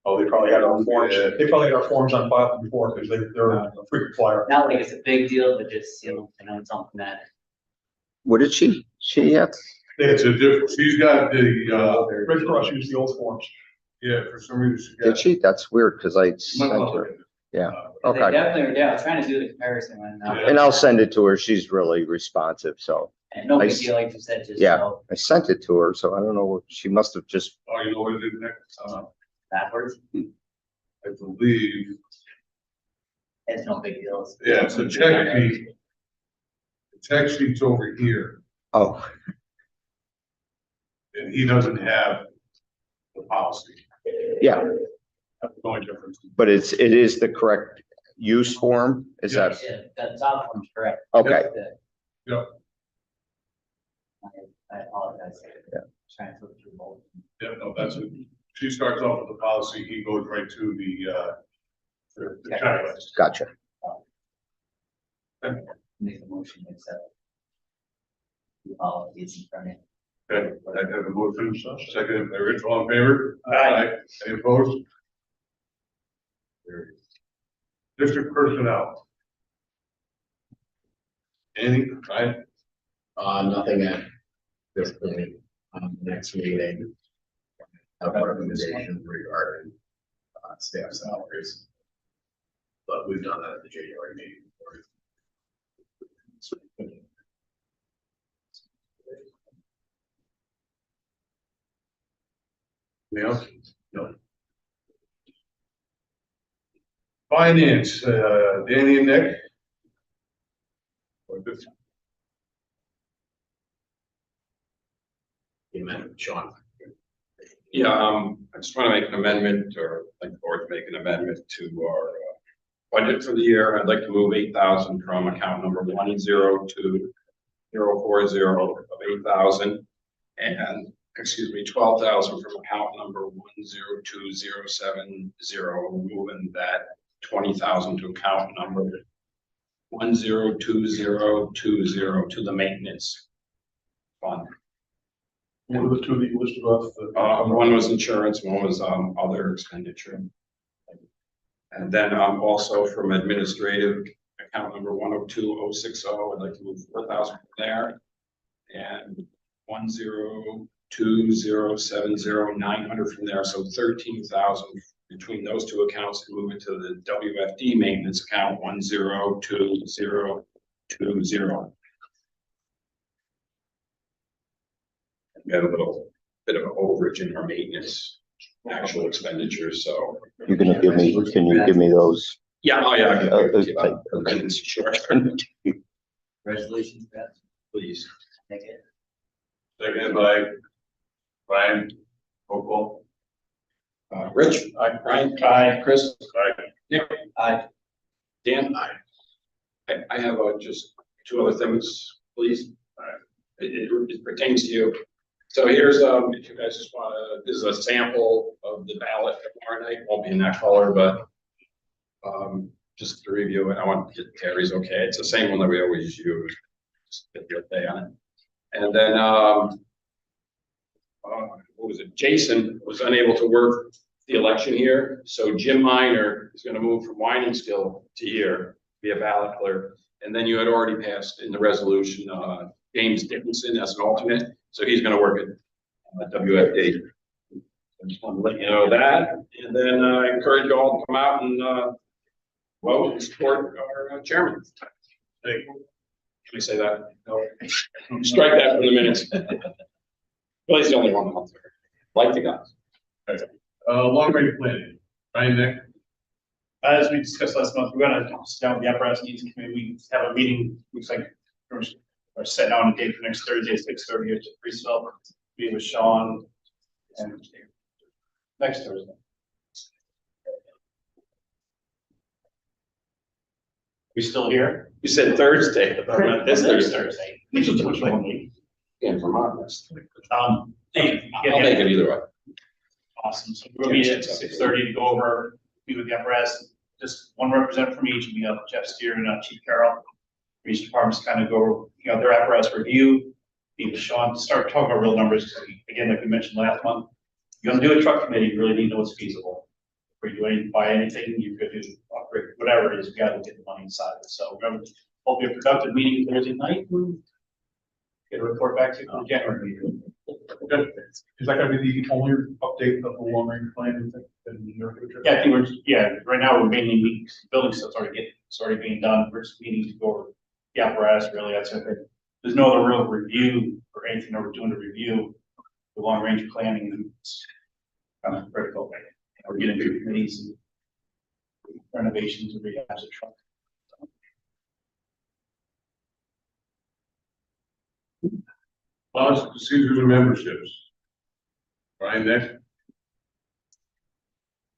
Oh, they probably had our forms, Yeah. they probably had our forms on file from before, because they're a frequent flyer. Not like it's a big deal, but just, I know it's something that. What did she have? It's a different, she's got the, Red Cross used the old forms. yeah, for some reason she got. Did she? That's weird, because I Might sent wanna look her. at it. Yeah. They Okay. definitely, I was trying to do the comparison when, And I'll send it to her. She's really responsive, so and no big I- deal, like you said, just, yeah. I sent it to her, so I don't know, she must have just, Oh, you know what it is next? backwards. I believe, It's no big deal. yeah, it's a check sheet. The check sheet's over here, oh, and he doesn't have the policy. yeah, That's the only difference. but it is the correct use form, is that, Yeah, that top one's correct. okay, Yep. I apologize. Yeah. Trying to flip through both. Yeah, no, that's it. She starts off with the policy, he goes right to the checklist. gotcha. Make a motion to accept. The policies in front of you. Okay, I have a motion, second, Rich, all in favor? Aye. Any opposed? Carried. District personnel. Any, right? Nothing at this point, next meeting. Have a recommendation regarding, staff salaries. But we've done that at the January meeting. Anything else? No. Finance, Danny and Nick. Or this- You meant Sean. Yeah, I just want to make an amendment, or like the board to make an amendment to our budget for the year. I'd like to move 8,000 from account number 102-040 of 8,000, and, excuse me, 12,000 from account number 102-070, moving that 20,000 to account number 102-020 to the maintenance fund. What are the two that you listed off? One was insurance, one was other expenditure. And then also from administrative account number 102-060, I'd like to move 4,000 from there. And 102-070, 900 from there, so 13,000 between those two accounts, and move it to the WFD maintenance account 102-020. We had a little bit of an overage in our maintenance actual expenditures, so. You're gonna can you give me those? Yeah, oh yeah. I can- Okay. Sure. Resolutions, Beth, Please. take it. Seconded by Brian, roll call. Rich? Brian? Chris? Nick? Dan? I have just two other things, please. It pertains to you. So here's, if you guys just wanna, this is a sample of the ballot for tomorrow night, won't be in that color, but just to review it, I want to get Terry's okay. It's the same one that we always use. Just get your okay on it. And then, what was it? Jason was unable to work the election here, so Jim Minor is gonna move from Whiningskill to here, be a ballot clerk. And then you had already passed in the resolution, James Dickinson as an alternate, so he's gonna work at WFD. I just want to let you know that, and then I encourage you all to come out and vote and support our chairman. Hey, can we say that? No. Strike that from the minutes. Well, he's the only one out there. Like the guys. Long range planning, Brian, Nick. As we discussed last month, we're gonna sit down with the apparatus needs committee. We have a meeting, looks like we're setting out a date for next Thursday at 6:30 at Priestville. Meeting with Sean and next Thursday. We still here? You said Thursday, but not this Next Thursday. This is too much lonely. Yeah, Vermont. I'll make it either way. Awesome. So we'll be at 6:30 to go over, meet with the apparatus. Just one representative from each. We have Jeff Steer and Chief Carroll. Each department's kind of go, their apparatus review. Meet with Sean to start talking about real numbers. Again, like we mentioned last month, you're gonna do a truck committee, you really need to know what's feasible. Before you do any, buy anything, you could do upgrade, whatever it is, we gotta get the money inside of it. So remember, hope you have a productive meeting Thursday night. Get a report back to you in January meeting. Is that gonna be the only update of the long range plan? You think, in the near future? Yeah, I think right now we're mainly meeting, building stuff's already being done. We're just meeting to go over the apparatus, really, that's it. There's no other real review or anything that we're doing to review the long range planning. And it's kind of critical. We're getting through committees and renovations and rehabs of truck. Policy, procedures, and memberships. Brian, Nick.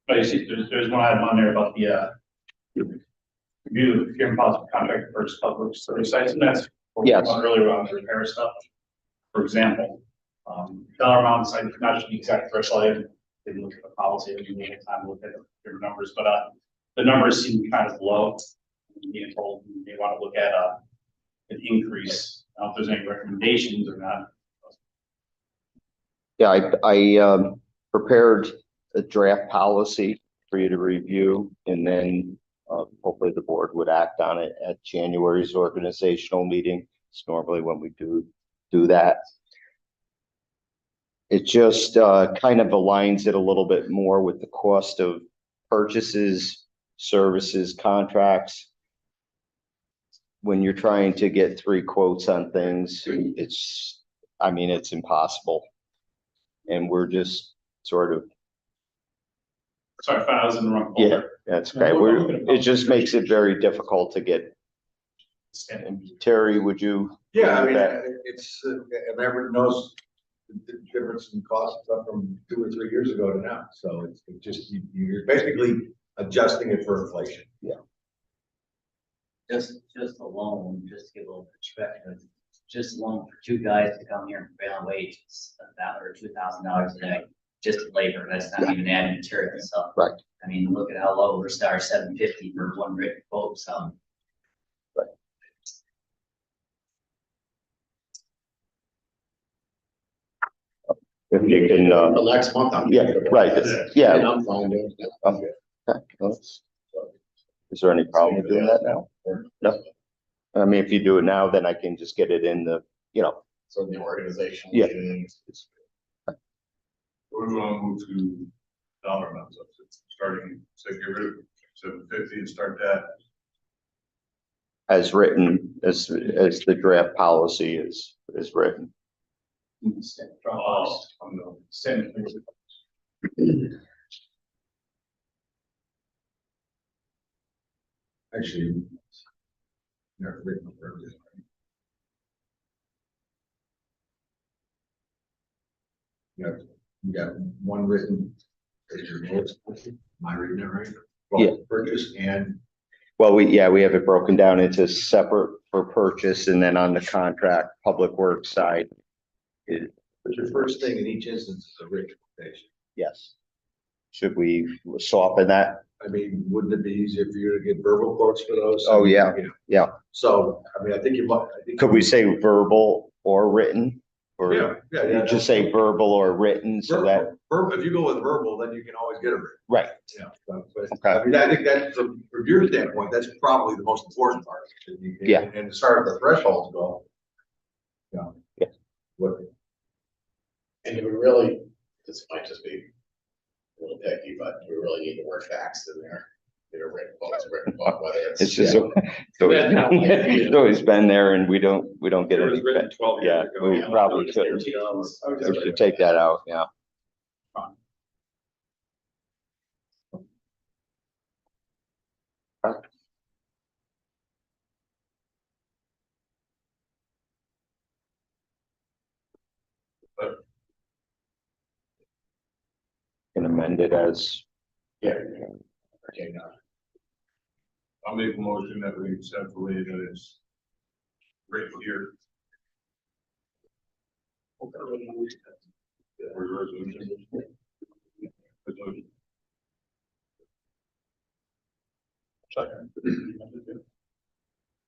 But you see, there's one item on there about the review the procurement policy contract for purchase public service sites, and that's what we Yes. talked earlier on the repair stuff. For example, dollar amounts, I not just the exact threshold, I didn't look at the policy, I didn't have time to look at the numbers, but the numbers seem kind of low. Being told they want to look at an increase. I don't know if there's any recommendations or not. Yeah, I prepared a draft policy for you to review, and then hopefully the board would act on it at January's organizational meeting. It's normally when we do that. It just kind of aligns it a little bit more with the cost of purchases, services, contracts. When you're trying to get 3 quotes on things, it's impossible. And we're just sort of, Sorry, I found I was in the wrong yeah, folder. that's okay. It just makes it very difficult to get. Terry, would you? Yeah, I mean, it's, and everyone knows the difference in costs up from 2 or 3 years ago to now. So it's just, you're basically adjusting it for inflation. Yeah. Just alone, just to give a little perspective, just alone for 2 guys to come here and prevailing wage is $2,000 a day, just labor. That's not even adding material. So, right. I mean, look at how low we're starting, $750 for one written quote. So, right. If you can, Next month, I'm. yeah, right, yeah. And I'm fine doing it. Okay. Is there any problem with doing that now? No. I mean, if you do it now, then I can just get it in the, So the organization. Yeah. We want to move to dollar amounts, starting, say, get rid of 750 and start that. as written, as the draft policy is written. Actually, never written a purpose. You got one written, is your lowest, am I reading it right? Well, Yeah. purchase and, Well, we have it broken down into separate for purchase, and then on the contract, public works side. the first thing in each instance is a written quotation. Yes. Should we soften that? I mean, wouldn't it be easier for you to get verbal quotes for those? Oh, yeah. You know, Yeah. So, I mean, I think you might. Could we say verbal or written? Or Yeah. just say verbal or written so that, Verbal, if you go with verbal, then you can always get a written. right, Yeah. But, Okay. I mean, I think that from your standpoint, that's probably the most important part. Yeah. And as far as the thresholds go. Yeah. Yeah. What, And do we really, this might just be a little picky, but do we really need the word facts in there? Whether it's just, it's always been there and we don't get It was any. written 12 Yeah, years ago. we probably should. We should take that out, yeah. Can amend it as, Yeah. Okay, no. I'll make a motion that we accept the way that it's written here.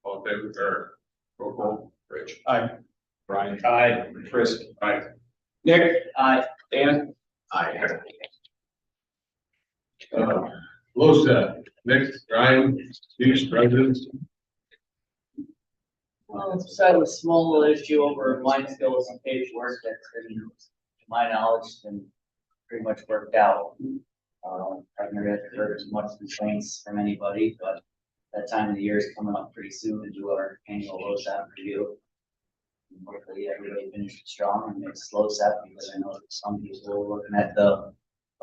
All in favor, or roll call, Rich? Aye. Brian? Aye. Chris. Aye. Nick. Aye. Dan. I, LoSAP, Nick, Brian, Steve, residents. Well, it's had a small issue over line skills and paperwork that's been, to my knowledge, been pretty much worked out. I've never heard as much complaints from anybody, but that time of the year is coming up pretty soon to do our annual LoSAP review. And hopefully everybody finishes strong and makes LoSAP, because I know that some people are looking at the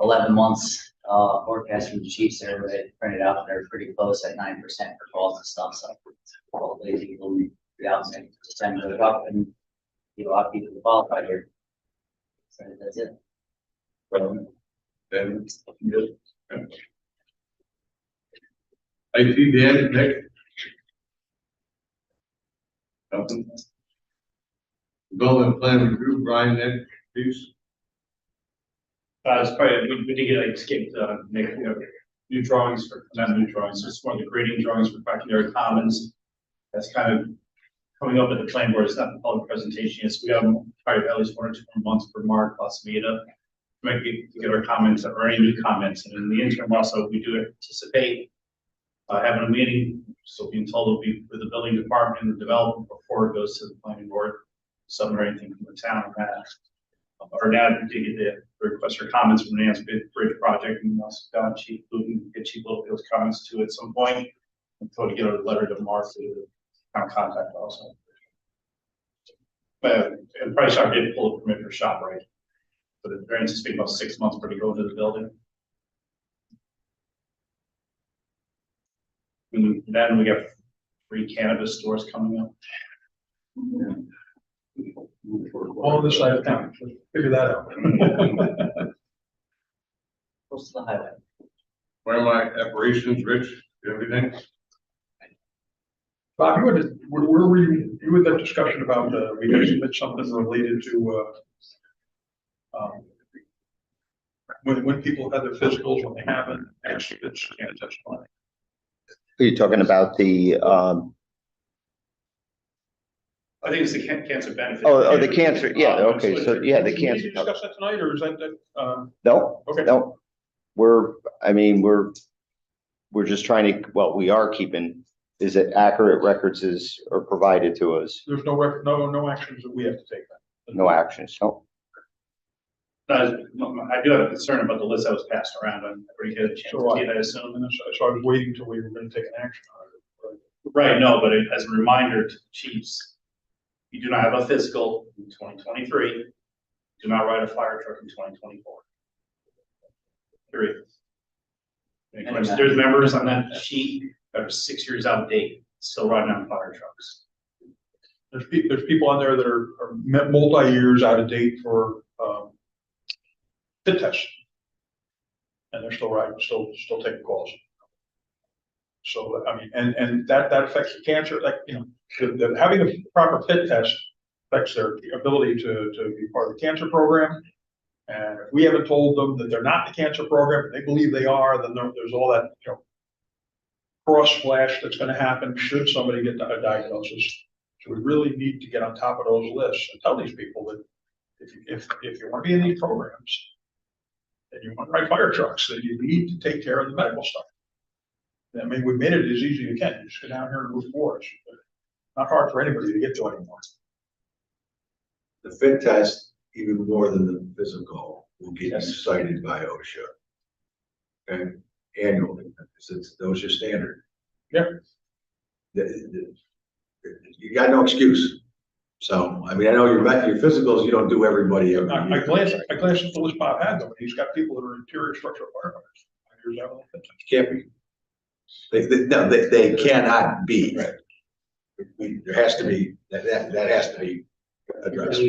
11 months forecast from the chiefs there, where they printed out, they're pretty close at 9% for calls and stuff, so hopefully people will be out and send it up and get a lot of people qualified here. So that's it. Then, yes. IT, Dan, Nick, Nothing. Building plan review, Brian, that piece. It's probably, we did get, like, skipped, make, new drawings for, not new drawings, just one of the grading drawings for Factory Commons. That's kind of coming up at the plan board. It's not the public presentation. Yes, we have probably at least 1 or 2 more months for Mark plus Meta. Might get our comments or any new comments. And in the interim also, we do anticipate having a meeting, so being told it'll be with the building department and the developer before it goes to the planning board. Some or anything from the town on that. Or now to get the request for comments from the Nance Bridge project, and also Don Chief, who can get Chief Little's comments to at some point. Until we get a letter to Mark to the town contact also. But and Price Shop did pull a permit for ShopRite. But the variance is about 6 months for to go to the building. And then we got 3 cannabis stores coming up. All on this side of town, figure that out. Close to the highway. Where am I? Operations, Rich, you have anything? Bob, where were you had that discussion about, we had submit something related to, when people had their physicals, when they haven't, actually, it's can't testify. Are you talking about the, I think it's the cancer benefit. the cancer, yeah, okay, so, yeah, the Do we need cancer. to discuss that tonight, or is that, No, okay. no, we're just trying to, well, we are keeping, is it accurate records are provided to us? There's no actions that we have to take then? No actions, no. I do have a concern about the list that was passed around. I'm pretty good at chance to see that, I assume. And so I was waiting till we were gonna take an action on it. Right, no, but as a reminder to the chiefs, you do not have a fiscal in 2023. Do not ride a fire truck in 2024. Period. And there's members on that sheet that are 6 years out of date, still riding on fire trucks. There's people on there that are multi-years out of date for, fit tests. And they're still riding, still taking calls. So, I mean, and that affects the cancer, like, having a proper fit test affects their ability to be part of the cancer program. And if we haven't told them that they're not in the cancer program, and they believe they are, then there's all that, cross flash that's gonna happen should somebody get a diagnosis. So we really need to get on top of those lists and tell these people that if you want to be in these programs and you want to ride fire trucks, then you need to take care of the medical stuff. I mean, we made it as easy as you can. You just go down here and move forward. Not hard for anybody to get to anymore. The fit test, even more than the physical, will get you cited by OSHA. Okay, annually, it's OSHA standard. Yeah. You got no excuse. So, I mean, I know your physicals, you don't do everybody every I year. glanced at the list Bob had though, and he's got people that are interior structural firefighters. Here's that one. Can't be. They cannot be. Right. There has to be, that has to be addressed.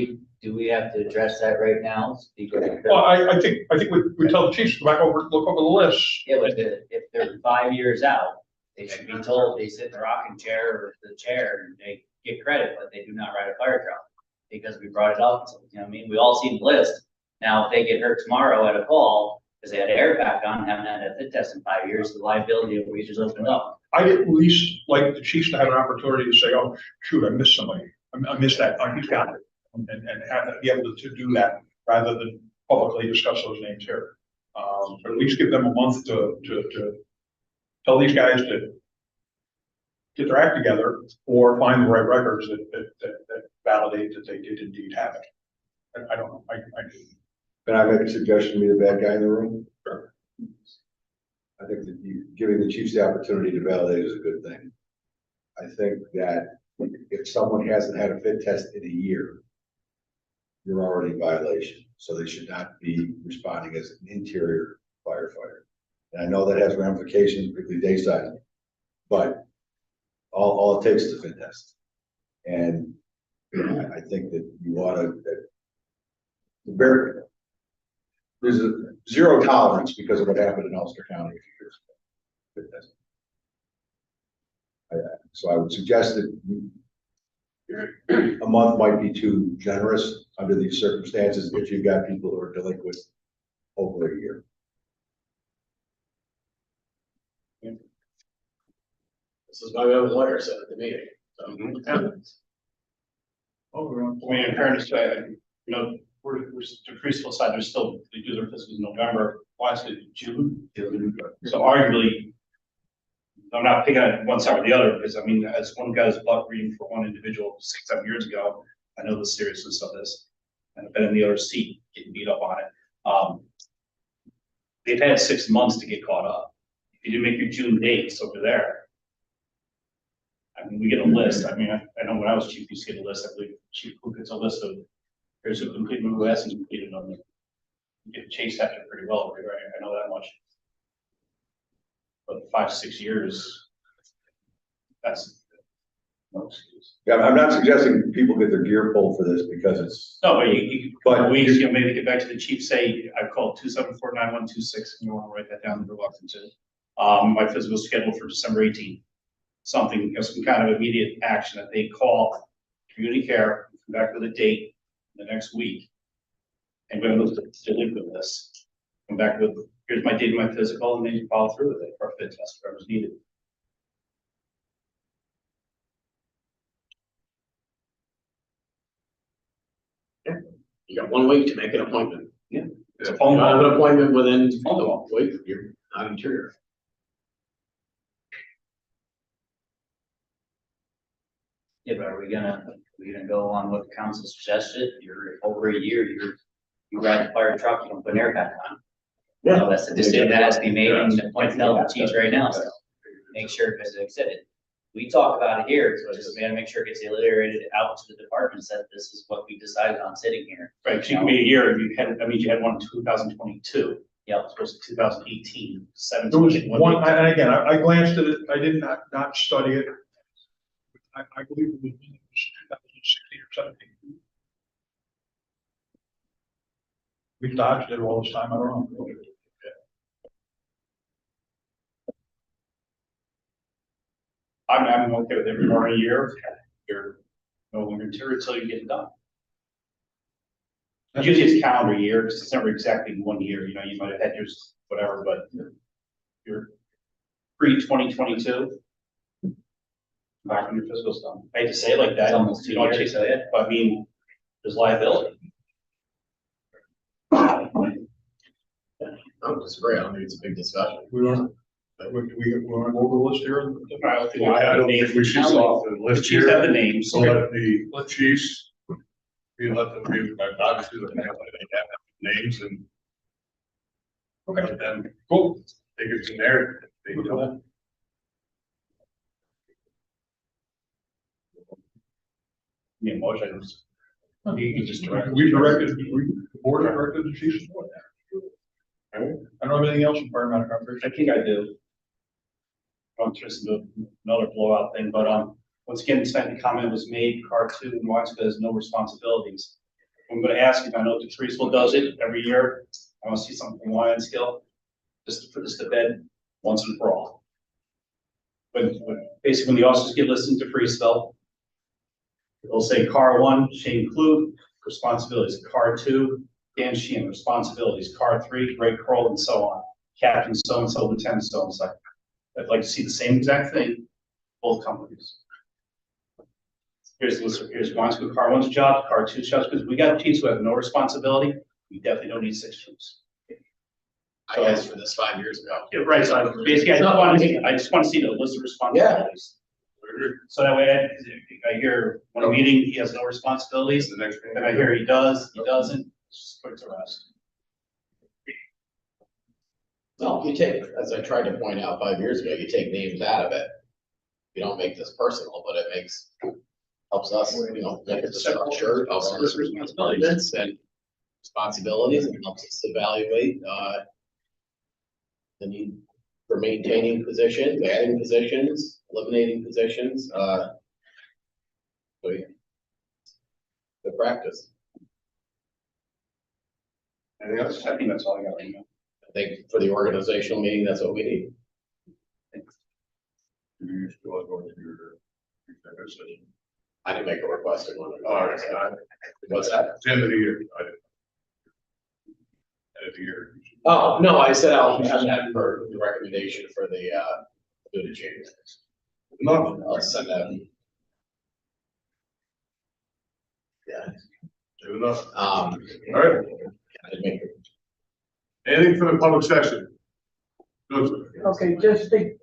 Do we have to address that right now? Well, I think we tell the chiefs to go back over, look over the list. Yeah, but if they're 5 years out, they should be told they sit in the rocking chair or the chair and they get credit, but they do not ride a fire truck. Because we brought it up, so, we all seen the list. Now, if they get hurt tomorrow at a call, because they had an air pack on, haven't had a fit test in 5 years, the liability of wages opened up. I'd at least like the chiefs to have an opportunity to say, oh, shoot, I missed somebody. I missed that. He's got it. And be able to do that rather than publicly discuss those names here. But at least give them a month to tell these guys to get their act together or find the right records that validate that they did indeed have it. I don't know. Can I make a suggestion to be the bad guy in the room? Sure. I think that giving the chiefs the opportunity to validate is a good thing. I think that if someone hasn't had a fit test in a year, you're already in violation. So they should not be responding as an interior firefighter. And I know that has ramifications, particularly dayside, but all it takes is a fit test. And I think that you ought to, there's a zero tolerance because of what happened in Ulster County a few years ago. Fit test. So I would suggest that a month might be too generous under these circumstances if you've got people who are delinquent over a year. This is why we have a lawyer sit at the meeting. So, Oh, we're on. I mean, in fairness, you know, we're the preschool side, they're still, they do their fiscal in November, why is it June? So arguably, I'm not picking on one side or the other, because I mean, as one guy's butt reading for one individual 6, 7 years ago, I know the seriousness of this. And I've been in the other seat, getting beat up on it. They've had 6 months to get caught up. If you do make your June dates over there, I mean, we get a list. I mean, I know when I was chief, we used to get a list. I believe Chief Cook gets a list of, here's who completed, who hasn't completed on them. You get chased after pretty well, right? I know that much. But 5, 6 years, that's no excuse. Yeah, I'm not suggesting people get their gear pulled for this because it's. No, but you But weeks, you know, maybe get back to the chief, say, I've called 274-9126, and you want to write that down in Washington. My physical schedule for December 18th. Something, you know, some kind of immediate action that they call community care, come back with a date the next week. And we're going to delinquent this. Come back with, here's my date of my physical, and then you follow through with it for a fit test, whatever's needed. you got 1 week to make an appointment. Yeah. It's a You phone don't have call. an appointment within a week, you're not interior. Yeah, but are we gonna go on what the council suggested? You're over a year, you ride a fire truck, you don't put an air pack on. Yeah. That's a decision that has to be made and the point to the chiefs right now, so make sure, because like I said, we talk about it here, so just we gotta make sure it gets iterated out to the departments that this is what we decided on sitting here. Right, so you can be a year, you had, that means you had one in 2022. Yep. It's supposed to 2018, 17. There was one, week. and again, I glanced at it, I did not study it. I believe it was 2016 or 17. We dodged it all this time, I don't know. I'm okay with every more a year, you're no longer interior until you get it done. Usually it's calendar year, because it's never exactly 1 year, you know, you might have had yours, whatever, but you're pre-2022. Back when your physical's done. I hate to say it like that. It's almost 2 You don't years, chase so yeah. But I mean, there's liability. I don't disagree, I don't think it's a big discussion. We want to go over the list here. I don't think we should stop the The list chiefs here. have the names. So let the chiefs, we let them be, obviously, they have names and. Okay. Let them Cool. take it from there. They don't. Yeah, motions. You can just direct. We the board directed the chiefs. I don't have anything else in environmental conservation. I think I do. I'm just another blowout thing, but once again, tonight the comment was made, car 2 in Watsco has no responsibilities. I'm gonna ask you, I know Treesville does it every year, I want to see something from Lion Skill, just to put this to bed once and for all. But basically, when the officers get listened to Freesville, they'll say car 1 should include responsibilities, car 2, Dan Sheehan, responsibilities, car 3, Greg Kroll, and so on. Captain so-and-so, Lieutenant so-and-so. I'd like to see the same exact thing, both companies. Here's the list, here's Wansco car 1's job, car 2's jobs, because we got chiefs who have no responsibility, we definitely don't need 6 chiefs. I asked for this 5 years ago. Yeah, right, so basically, I just want to see the list of responsibilities. So that way, I hear one meeting, he has no responsibilities, The next then I hear he does, he doesn't, just put it to rest. No, you take, as I tried to point out 5 years ago, you take names out of it. You don't make this personal, but it helps us, you know, make it structured, helps us responsibilities and responsibilities, and helps us evaluate, the need for maintaining positions, adding positions, eliminating positions, so yeah. Good practice. Anything else? I think that's all I got right now. I think for the organizational meeting, that's what we need. You still going to your executive session. I didn't make a request to one. All right, What's that? it's the end of the year. I didn't. End of the year. Oh, no, I said I'll have that for the recommendation for the, do the changes. No. I'll send that. Yeah. Good enough. All right. I didn't make it. Anything for the public session? Good. Okay, just to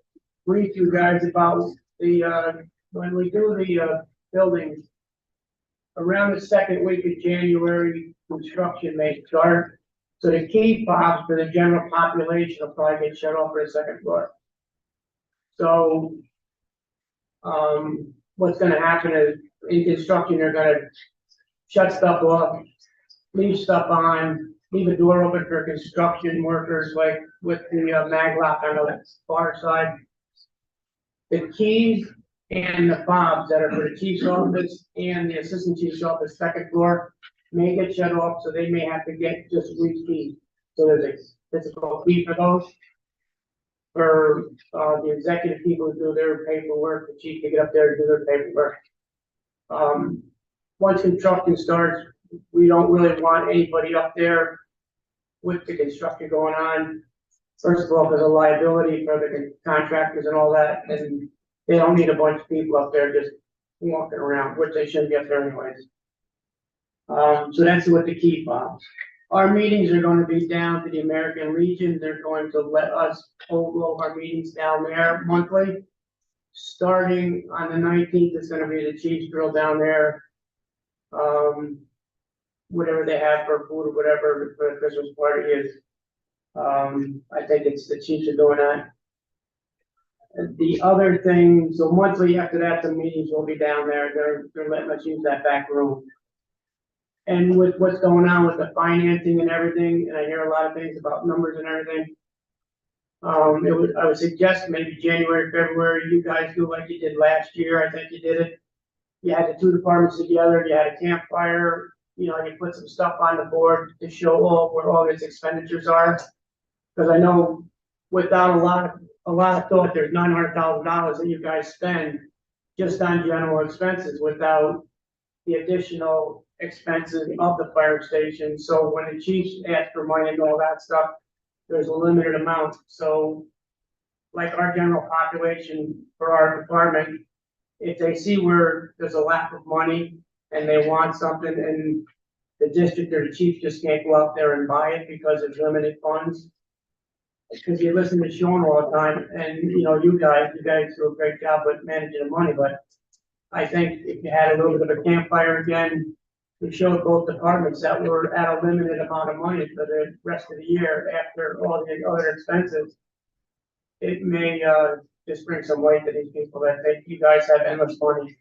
brief you guys about the, when we do the, buildings, around the second week of January, construction may start. So the key fobs for the general population will probably get shut off for the second floor. So, what's gonna happen is, in construction, they're gonna shut stuff off, leave stuff on, leave a door open for construction workers, like with the mag lock on the far side. The keys and the fobs that are for the chief's office and the assistant chief's office, second floor, may get shut off, so they may have to get just weak keys. So there's a physical key for those. For, the executive people who do their paperwork, the chief to get up there and do their paperwork. Once construction starts, we don't really want anybody up there with the construction going on. First of all, there's a liability for the contractors and all that, and they don't need a bunch of people up there just walking around, which they shouldn't be up there anyways. So that's what the key fobs. Our meetings are gonna be down to the American Legion. They're going to let us hold all of our meetings down there monthly. Starting on the 19th, it's gonna be the Chiefs drill down there. Whatever they have for food or whatever for the Christmas party is. I think it's the Chiefs are doing that. The other thing, so monthly after that, the meetings will be down there. They're letting us use that back room. And with what's going on with the financing and everything, and I hear a lot of things about numbers and everything. I would suggest maybe January, February, you guys do like you did last year. I think you did it. You had the two departments together, you had a campfire, you put some stuff on the board to show all where all its expenditures are. Cause I know without a lot of thought, there's $900,000 that you guys spend just on general expenses without the additional expenses of the fire station. So when the chiefs ask for money and all that stuff, there's a limited amount. So like our general population for our department, if they see where there's a lack of money and they want something and the district or the chief just can't go out there and buy it because there's limited funds. Because you listen to Sean all the time and you guys do a great job with managing the money, but I think if you had a little bit of a campfire again, we showed both departments that we're at a limited amount of money for the rest of the year after all the other expenses. It may, just bring some light to these people that think you guys have endless money,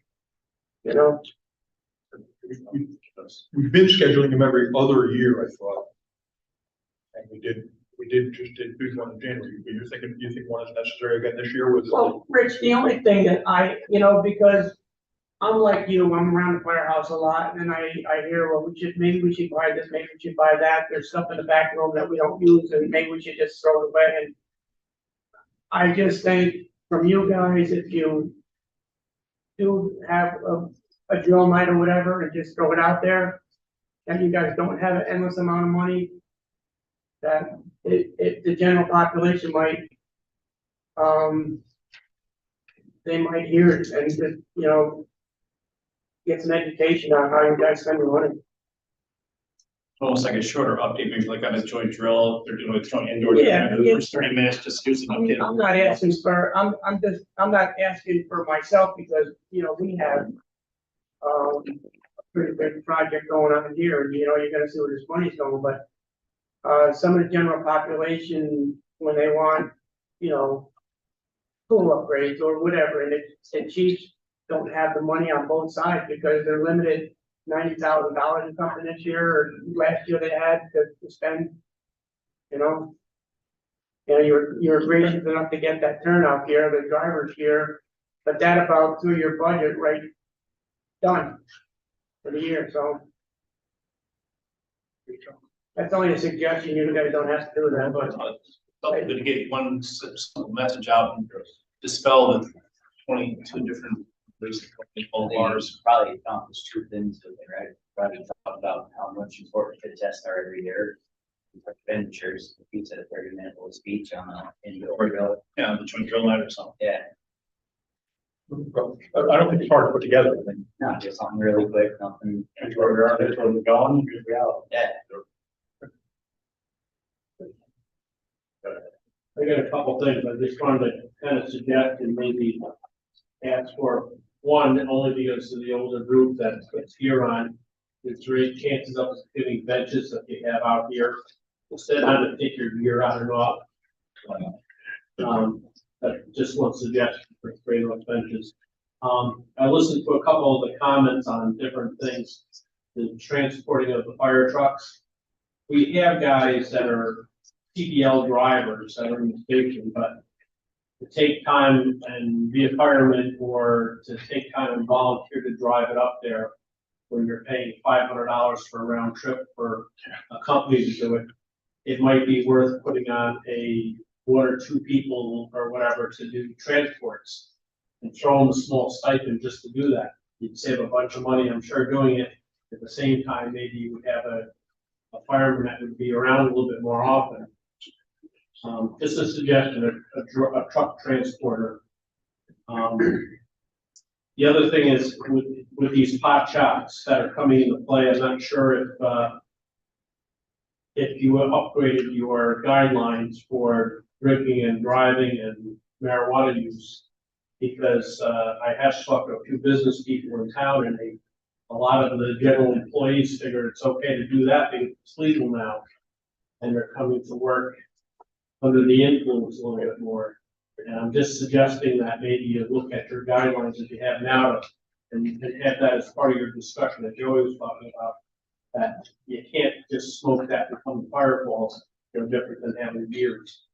We've been scheduling them every other year, I thought. And we just did big one in January, but you think one is necessary again this year with? Well, Rich, the only thing that because I'm like you, I'm around the firehouse a lot, and I hear, well, maybe we should buy this, maybe we should buy that, there's stuff in the back room that we don't use, and maybe we should just throw it away, and I just think from you guys, if you do have a drill night or whatever, and just throw it out there, and you guys don't have an endless amount of money, that the general population might, they might hear it and just, get some education on how you guys spend your money. Almost like a shorter update, maybe like on a joint drill, they're doing it indoor. Yeah, The first 30 minutes, just do some update. I'm not asking for, I'm not asking for myself because, we have, a pretty big project going on here, and you're gonna see where this money's going, but some of the general population, when they want, pool upgrades or whatever, and the chiefs don't have the money on both sides because they're limited $90,000 or something this year, or last year they had to spend, you're gracious enough to get that turnout gear, the driver's gear, but that about through your budget, right? Done for the year, so. That's only a suggestion, you guys don't have to do that, but. Something to get one simple message out and dispel the 22 different There's all bars. Probably accomplish two things with it, right? Probably talk about how much important fit tests are every year. Expenditures, he said a 30-minute little speech on indoor drill. Yeah, the twin drill night or something. Yeah, I don't think it's hard to put together. I think. no, just something really quick, nothing. And where we are, that's where we're going, here's reality. Yeah. I got a couple things, I just wanted to kind of suggest and maybe ask for one, only because of the older group that's here on. There's great chances of getting benches that you have out here, instead of having to take your gear out and off. But just one suggestion for creating those benches. I listened to a couple of the comments on different things, the transporting of the fire trucks. We have guys that are TPL drivers that are in the station, but to take time and be a fireman or to take time and volunteer to drive it up there when you're paying $500 for a round trip for a company to do it, it might be worth putting on a one or two people or whatever to do transports and throw them a small stipend just to do that. You'd save a bunch of money, I'm sure, doing it. At the same time, maybe you would have a fireman that would be around a little bit more often. Just a suggestion, a truck transporter. The other thing is with these pot shops that are coming into play, I'm not sure if you have upgraded your guidelines for drinking and driving and marijuana use, because I have talked to a few business people in town, and a lot of the general employees figure it's okay to do that because it's legal now, and they're coming to work under the influence a little bit more. And I'm just suggesting that maybe you look at your guidelines that you have now and have that as part of your discussion that Joey was talking about, that you can't just smoke that and become fireballs. They're different than having beers.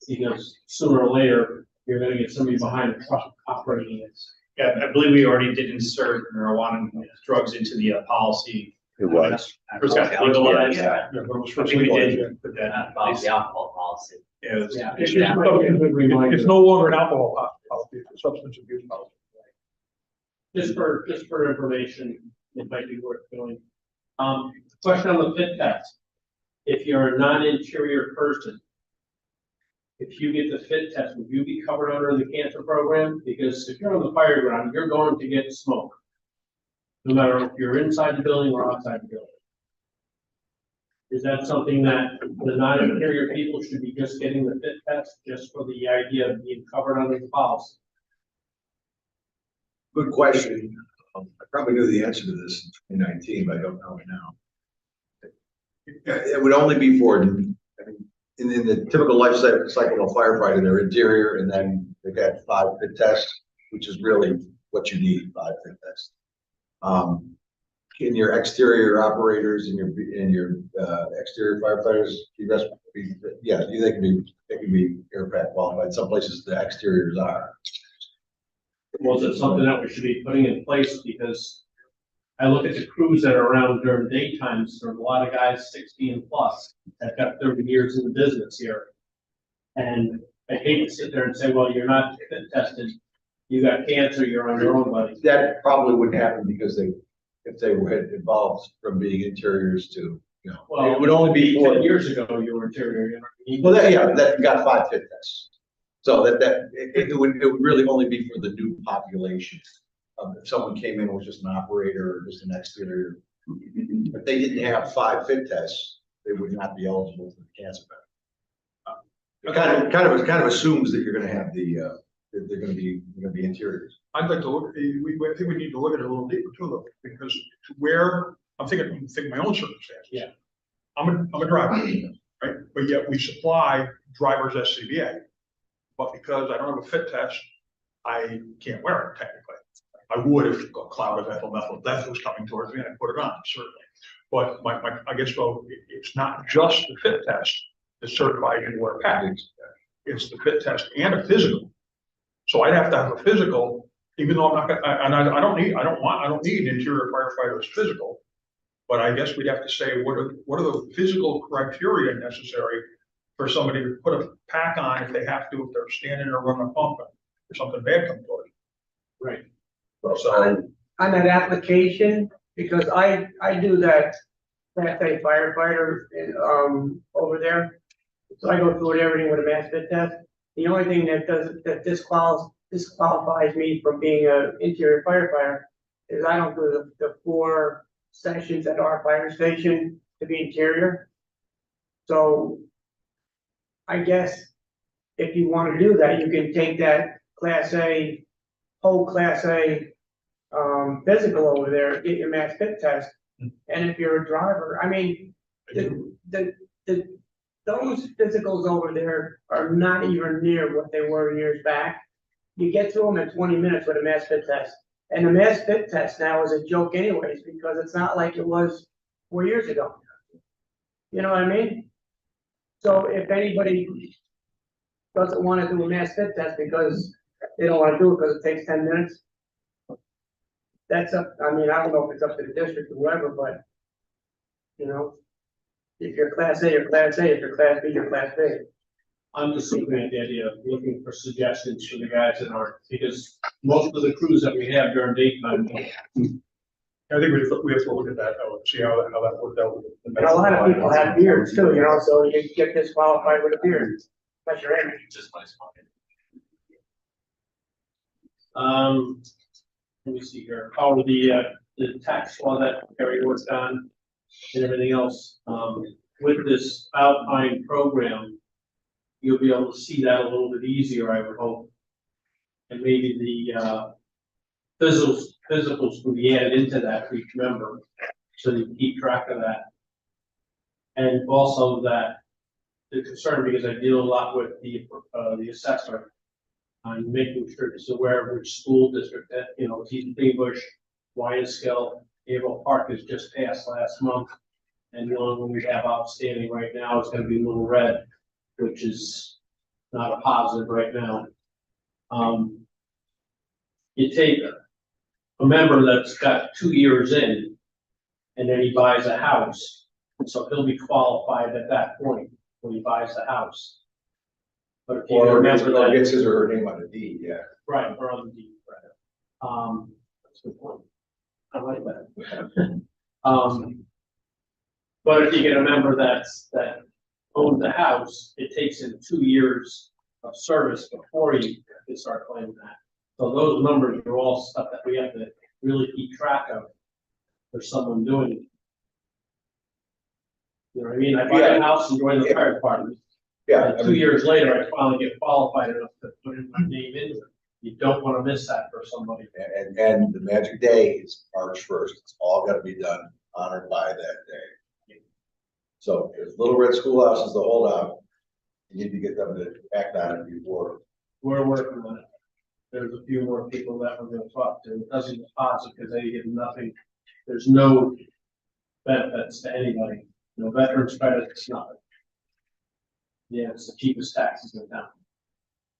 Because sooner or later, you're gonna get somebody behind a truck operating it. Yeah, I believe we already did insert marijuana drugs into the policy. It was. First got legalized. Yeah. Yeah, but it was I first think we legalized. did put that Not in about place. the alcohol policy. Yeah, it was- Yeah. It's It might be a good reminder. It's no longer an alcohol policy, it's a substance abuse policy. Just for information, it might be worth doing. Question on the fit test. If you're a non-interior person, if you get the fit test, would you be covered under the cancer program? Because if you're on the fire ground, you're going to get smoke. No matter if you're inside the building or outside the building. Is that something that the non-interior people should be just getting the fit test just for the idea of being covered under the policy? Good question. I probably knew the answer to this in 2019, but I don't know it now. It would only be for, in the typical life cycle of firefighter, they're interior, and then they got 5 fit tests, which is really what you need, 5 fit tests. In your exterior operators and your exterior firefighters, they can be air pack qualified. Some places the exteriors are. Was it something that we should be putting in place? Because I look at the crews that are around during the daytime, so there's a lot of guys 60 and plus that got 30 years in the business here. And I hate to sit there and say, well, you're not fit tested, you got cancer, you're on your own, buddy. That probably wouldn't happen because if they were evolved from being interiors to, Well, it would only be 10 years ago, you were interior, you know what I mean? Well, that got 5 fit tests. So it would really only be for the new population. If someone came in and was just an operator or just an exterior, if they didn't have 5 fit tests, they would not be eligible for the cancer benefit. It kind of assumes that you're going to have that they're going to be interiors. I'd like to look, I think we need to look at it a little deeper too, though, because I'm thinking my own circumstances. Yeah. I'm a driver, right? But yet we supply driver's SCBA. But because I don't have a fit test, I can't wear it technically. I would if a cloud of ethyl death was coming towards me, I'd put it on, certainly. But I guess, well, it's not just the fit test that's certified in wear package. It's the fit test and a physical. So I'd have to have a physical, even though I'm not gonna, and I don't need interior firefighters physical. But I guess we'd have to say, what are the physical criteria necessary for somebody to put a pack on if they have to, if they're standing or running a pump or something bad comes to it. Right. So, On that application, because I do that, firefighter, over there. So I go through everything with a mass fit test. The only thing that disqualifies me from being an interior firefighter is I don't do the 4 sessions at our fire station to be interior. So I guess if you want to do that, you can take that whole class A, physical over there, get your mass fit test. And if you're a driver, I mean, those physicals over there are not even near what they were years back. You get to them in 20 minutes with a mass fit test. And the mass fit test now is a joke anyways, because it's not like it was 4 years ago. You know what I mean? So if anybody doesn't want to do a mass fit test because they don't want to do it because it takes 10 minutes, that's up, I mean, I don't know if it's up to the district or whoever, but, you know, if you're class A, you're class A, if you're class B, you're class B. I'm just looking at the idea of looking for suggestions for the guys that aren't, because most of the crews that we have during daytime. I think we have to look at that, see how that worked out. And a lot of people have beards too, you know, so you get disqualified with a beard, that's your image. Just my spot. Let me see here, oh, the tax law that Harry worked on and everything else, with this Alpine program, you'll be able to see that a little bit easier, I would hope. And maybe the, physicals will be added into that for each member, so you keep track of that. And also that, the concern, because I deal a lot with the assessor, on making sure he's aware of which school district that, you know, he's Greenbush, Wyanskill, Able Park is just passed last month. And the only one we have outstanding right now is gonna be Little Red, which is not a positive right now. You take a member that's got 2 years in, and then he buys a house, so he'll be qualified at that point when he buys the house. But if you Or remember that, gets his or her name on the deed, yeah. right, or on the deed, right? That's a good point. I like that. But if you get a member that owns the house, it takes him 2 years of service before you can start claiming that. So those numbers are all stuff that we have to really keep track of for someone doing it. You know what I mean? I buy a house and join the fire department. Yeah. And 2 years later, I finally get qualified enough to put in my name into it. You don't want to miss that for somebody. And the magic day is March 1st. It's all gotta be done, honored by that day. So if Little Red Schoolhouse is the holdout, you need to get them to act on it before. We're working on it. There's a few more people that we're gonna talk to. It doesn't deposit because they get nothing. There's no benefits to anybody. No veterans credits, nothing. Yeah, it's the cheapest taxes in town.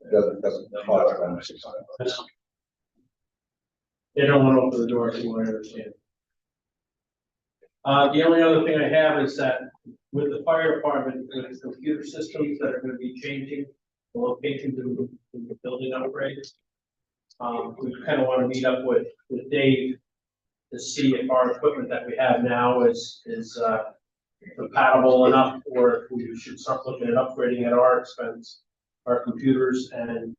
It doesn't cost them much. They don't want to open the door, from what I understand. The only other thing I have is that with the fire department, with computer systems that are gonna be changing, the locations in the building upgrades. We kind of want to meet up with Dave to see if our equipment that we have now is compatible enough, or if we should start looking at upgrading at our expense, our computers, and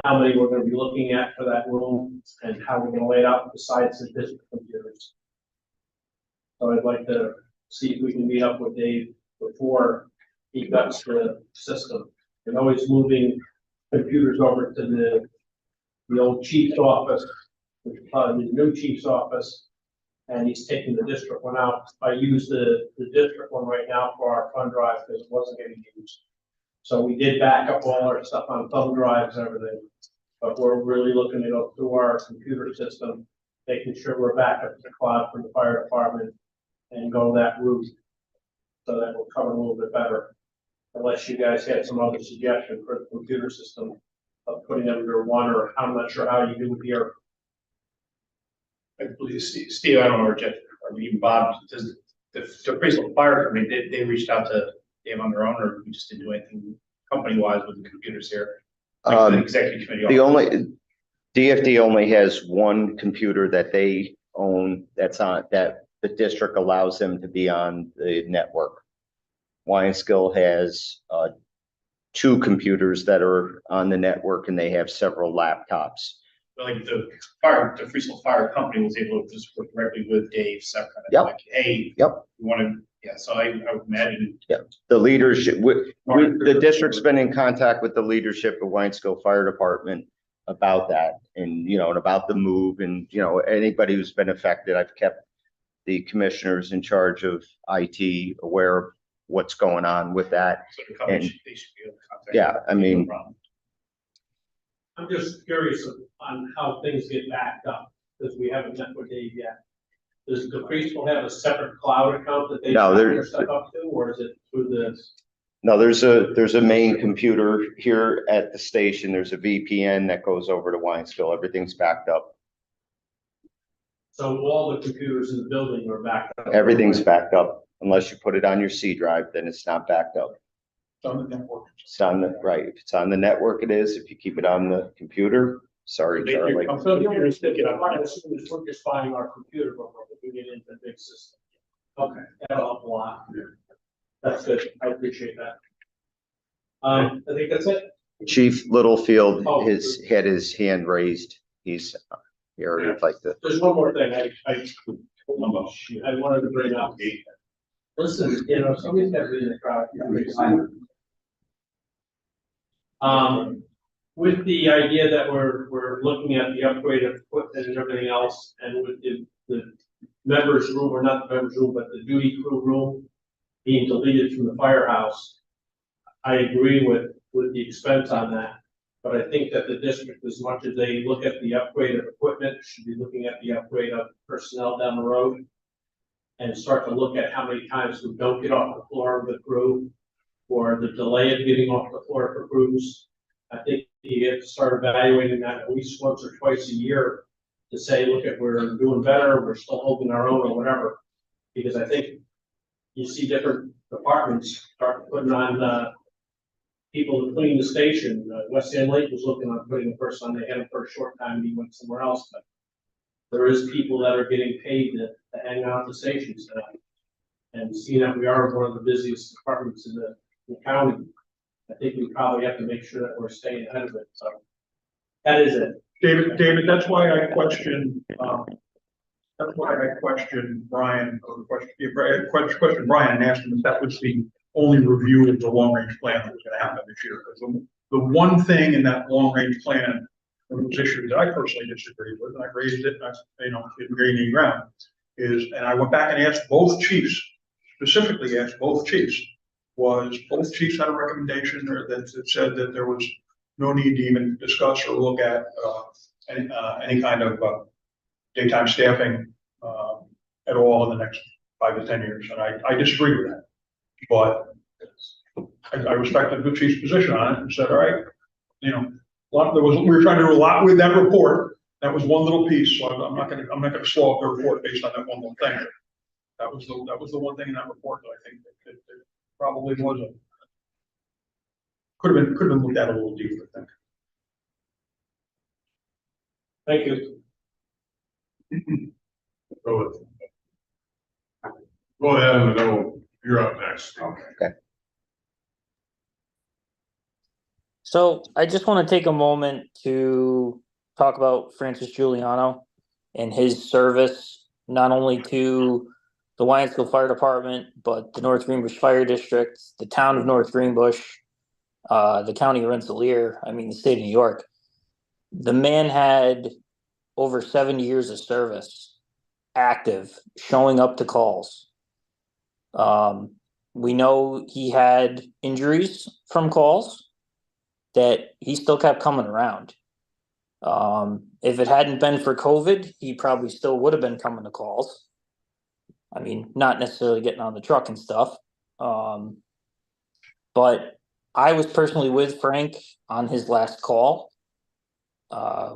how many we're gonna be looking at for that room, and how we're gonna lay it out besides the district computers. So I'd like to see if we can meet up with Dave before he guts the system. And always moving computers over to the old chief's office, which is probably the new chief's office. And he's taking the district one out. I use the district one right now for our fund drive because it wasn't getting used. So we did back up all our stuff on thumb drives and everything. But we're really looking to go through our computer system, making sure we're back up to the cloud from the fire department and go that route. So that will cover a little bit better. Unless you guys had some other suggestion for the computer system of putting them under one, or I'm not sure how you do it here. I believe Steve, I don't know, or Jeff, or even Bob, does the Appraisal Fire, I mean, they reached out to Dave on their own, or we just didn't do anything company-wise with the computers here? Like the executive committee. DFD only has one computer that they own that's on, that the district allows them to be on the network. Skill has two computers that are on the network and they have several laptops. Like the Freesville Fire Company was able to just work directly with Dave separate. Yep. Like, hey, Yep. you want to, yeah, so I would imagine. The leadership, the district's been in contact with the leadership of Waynesville Fire Department about that and, you know, and about the move and, you know, anybody who's been affected. I've kept the commissioners in charge of IT aware of what's going on with that. So the company And- they should be able to contact. Yeah, I mean, No problem. I'm just curious on how things get backed up, because we haven't met with Dave yet. Does the priest will have a separate cloud account that they No, sign there- their stuff up to, or is it through this? no, there's a main computer here at the station. There's a VPN that goes over to Waynesville. Everything's backed up. So all the computers in the building are backed up? Everything's backed up. Unless you put it on your C drive, then it's not backed up. It's on the network. It's on the, right, if it's on the network, it is. If you keep it on the computer, sorry, Charlie. So the only thing, I assume is we're just buying our computer, but we get into the big system. Okay, that'll help a lot. That's good, I appreciate that. I think that's it. Chief Littlefield Oh. has had his hand raised. He's here, I'd like to. There's one more thing I wanted to bring up. Listen, you know, somebody's got to be in the crowd. With the idea that we're looking at the upgrade of equipment and everything else, and with the members room, or not the members room, but the duty crew room being deleted from the firehouse, I agree with the expense on that. But I think that the district, as much as they look at the upgrade of equipment, should be looking at the upgrade of personnel down the road. And start to look at how many times we don't get off the floor of the crew, or the delay of getting off the floor for crews. I think you have to start evaluating that at least once or twice a year to say, look, at we're doing better, we're still holding our own or whatever. Because I think you see different departments start putting on, people to clean the station. West End Lake was looking on putting a person on, they had him for a short time and he went somewhere else, but there is people that are getting paid to hang out at the stations now. And seeing that we are one of the busiest departments in the county, I think we probably have to make sure that we're staying ahead of it, so. That is it. David, that's why I question, Brian, or question Brian and asked him if that was the only review of the long-range plan that was gonna happen this year. Because the one thing in that long-range plan that was issued that I personally disagreed with, and I raised it, and I, you know, didn't gain any ground, is, and I went back and asked both chiefs, specifically asked both chiefs, was both chiefs had a recommendation or that said that there was no need to even discuss or look at any kind of daytime staffing at all in the next 5 to 10 years. And I disagree with that. But I respected the chief's position on it and said, all right, you know, we were trying to do a lot with that report. That was one little piece, so I'm not gonna slow up the report based on that one little thing. That was the one thing in that report that I think that probably wasn't. Could have been looked at a little deeper, I think. Thank you. Go ahead, and then you're up next. Okay. So I just want to take a moment to talk about Francis Giuliano and his service, not only to the Waynesville Fire Department, but the North Greenbush Fire District, the town of North Greenbush, the county of Rensselaer, I mean, the state of New York. The man had over 70 years of service, active, showing up to calls. We know he had injuries from calls that he still kept coming around. If it hadn't been for COVID, he probably still would have been coming to calls. I mean, not necessarily getting on the truck and stuff. But I was personally with Frank on his last call.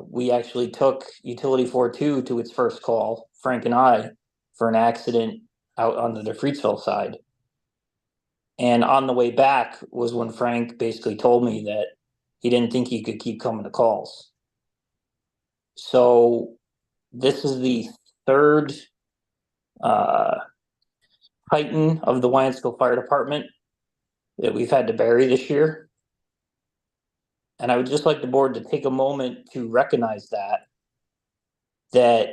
We actually took Utility 42 to its first call, Frank and I, for an accident out on the Freetsville side. And on the way back was when Frank basically told me that he didn't think he could keep coming to calls. So this is the third Titan of the Wyandotte Fire Department that we've had to bury this year. And I would just like the board to take a moment to recognize that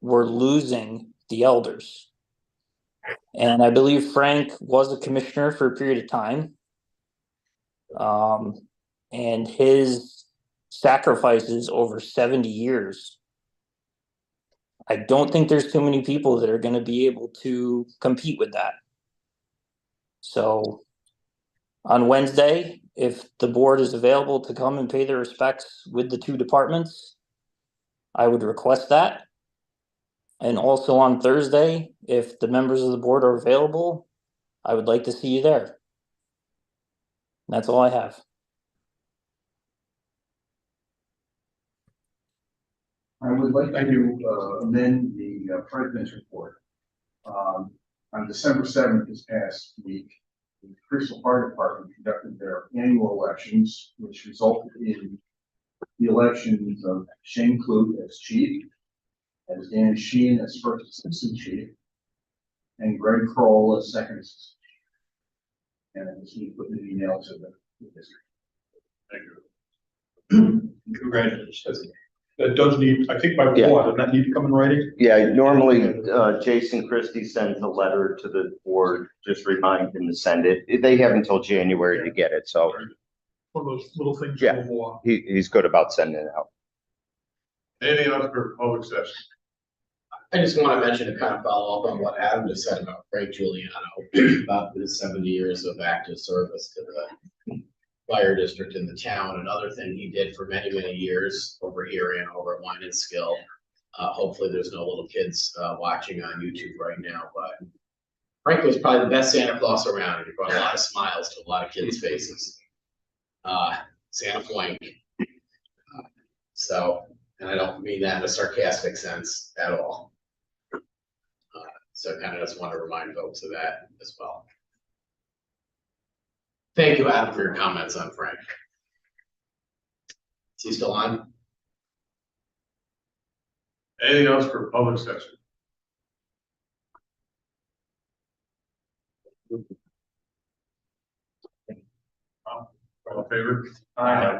we're losing the elders. And I believe Frank was a commissioner for a period of time. And his sacrifices over 70 years. I don't think there's too many people that are going to be able to compete with that. So on Wednesday, if the board is available to come and pay their respects with the two departments, I would request that. And also on Thursday, if the members of the board are available, I would like to see you there. That's all I have. I would like to amend the president's report. On December 7th this past week, the Crystal Fire Department conducted their annual elections, which resulted in the elections of Shane Clute as chief, as Dan Sheehan as first assistant chief, and Greg Kroll as second assistant. And I just need to put an email to the district. Thank you. Congratulations. That does need, I think by Yeah. law, does that need to come in writing? Yeah, normally, Jason Christie sends a letter to the board, just remind him to send it. They have until January to get it, so One of those little things Yeah. in the law. he's good about sending it out. Anything else for public session? I just want to mention to kind of follow up on what Adam just said about Frank Giuliano, about his 70 years of active service to the fire district in the town. Another thing he did for many, many years over here and over at Wine and Skill. Hopefully there's no little kids watching on YouTube right now, but Frank was probably the best Santa Claus around. He brought a lot of smiles to a lot of kids' faces. Santa Flank. And I don't mean that in a sarcastic sense at all. So I kind of just want to remind folks of that as well. Thank you, Adam, for your comments on Frank. Is he still on? Anything else for public session? All in favor? Aye.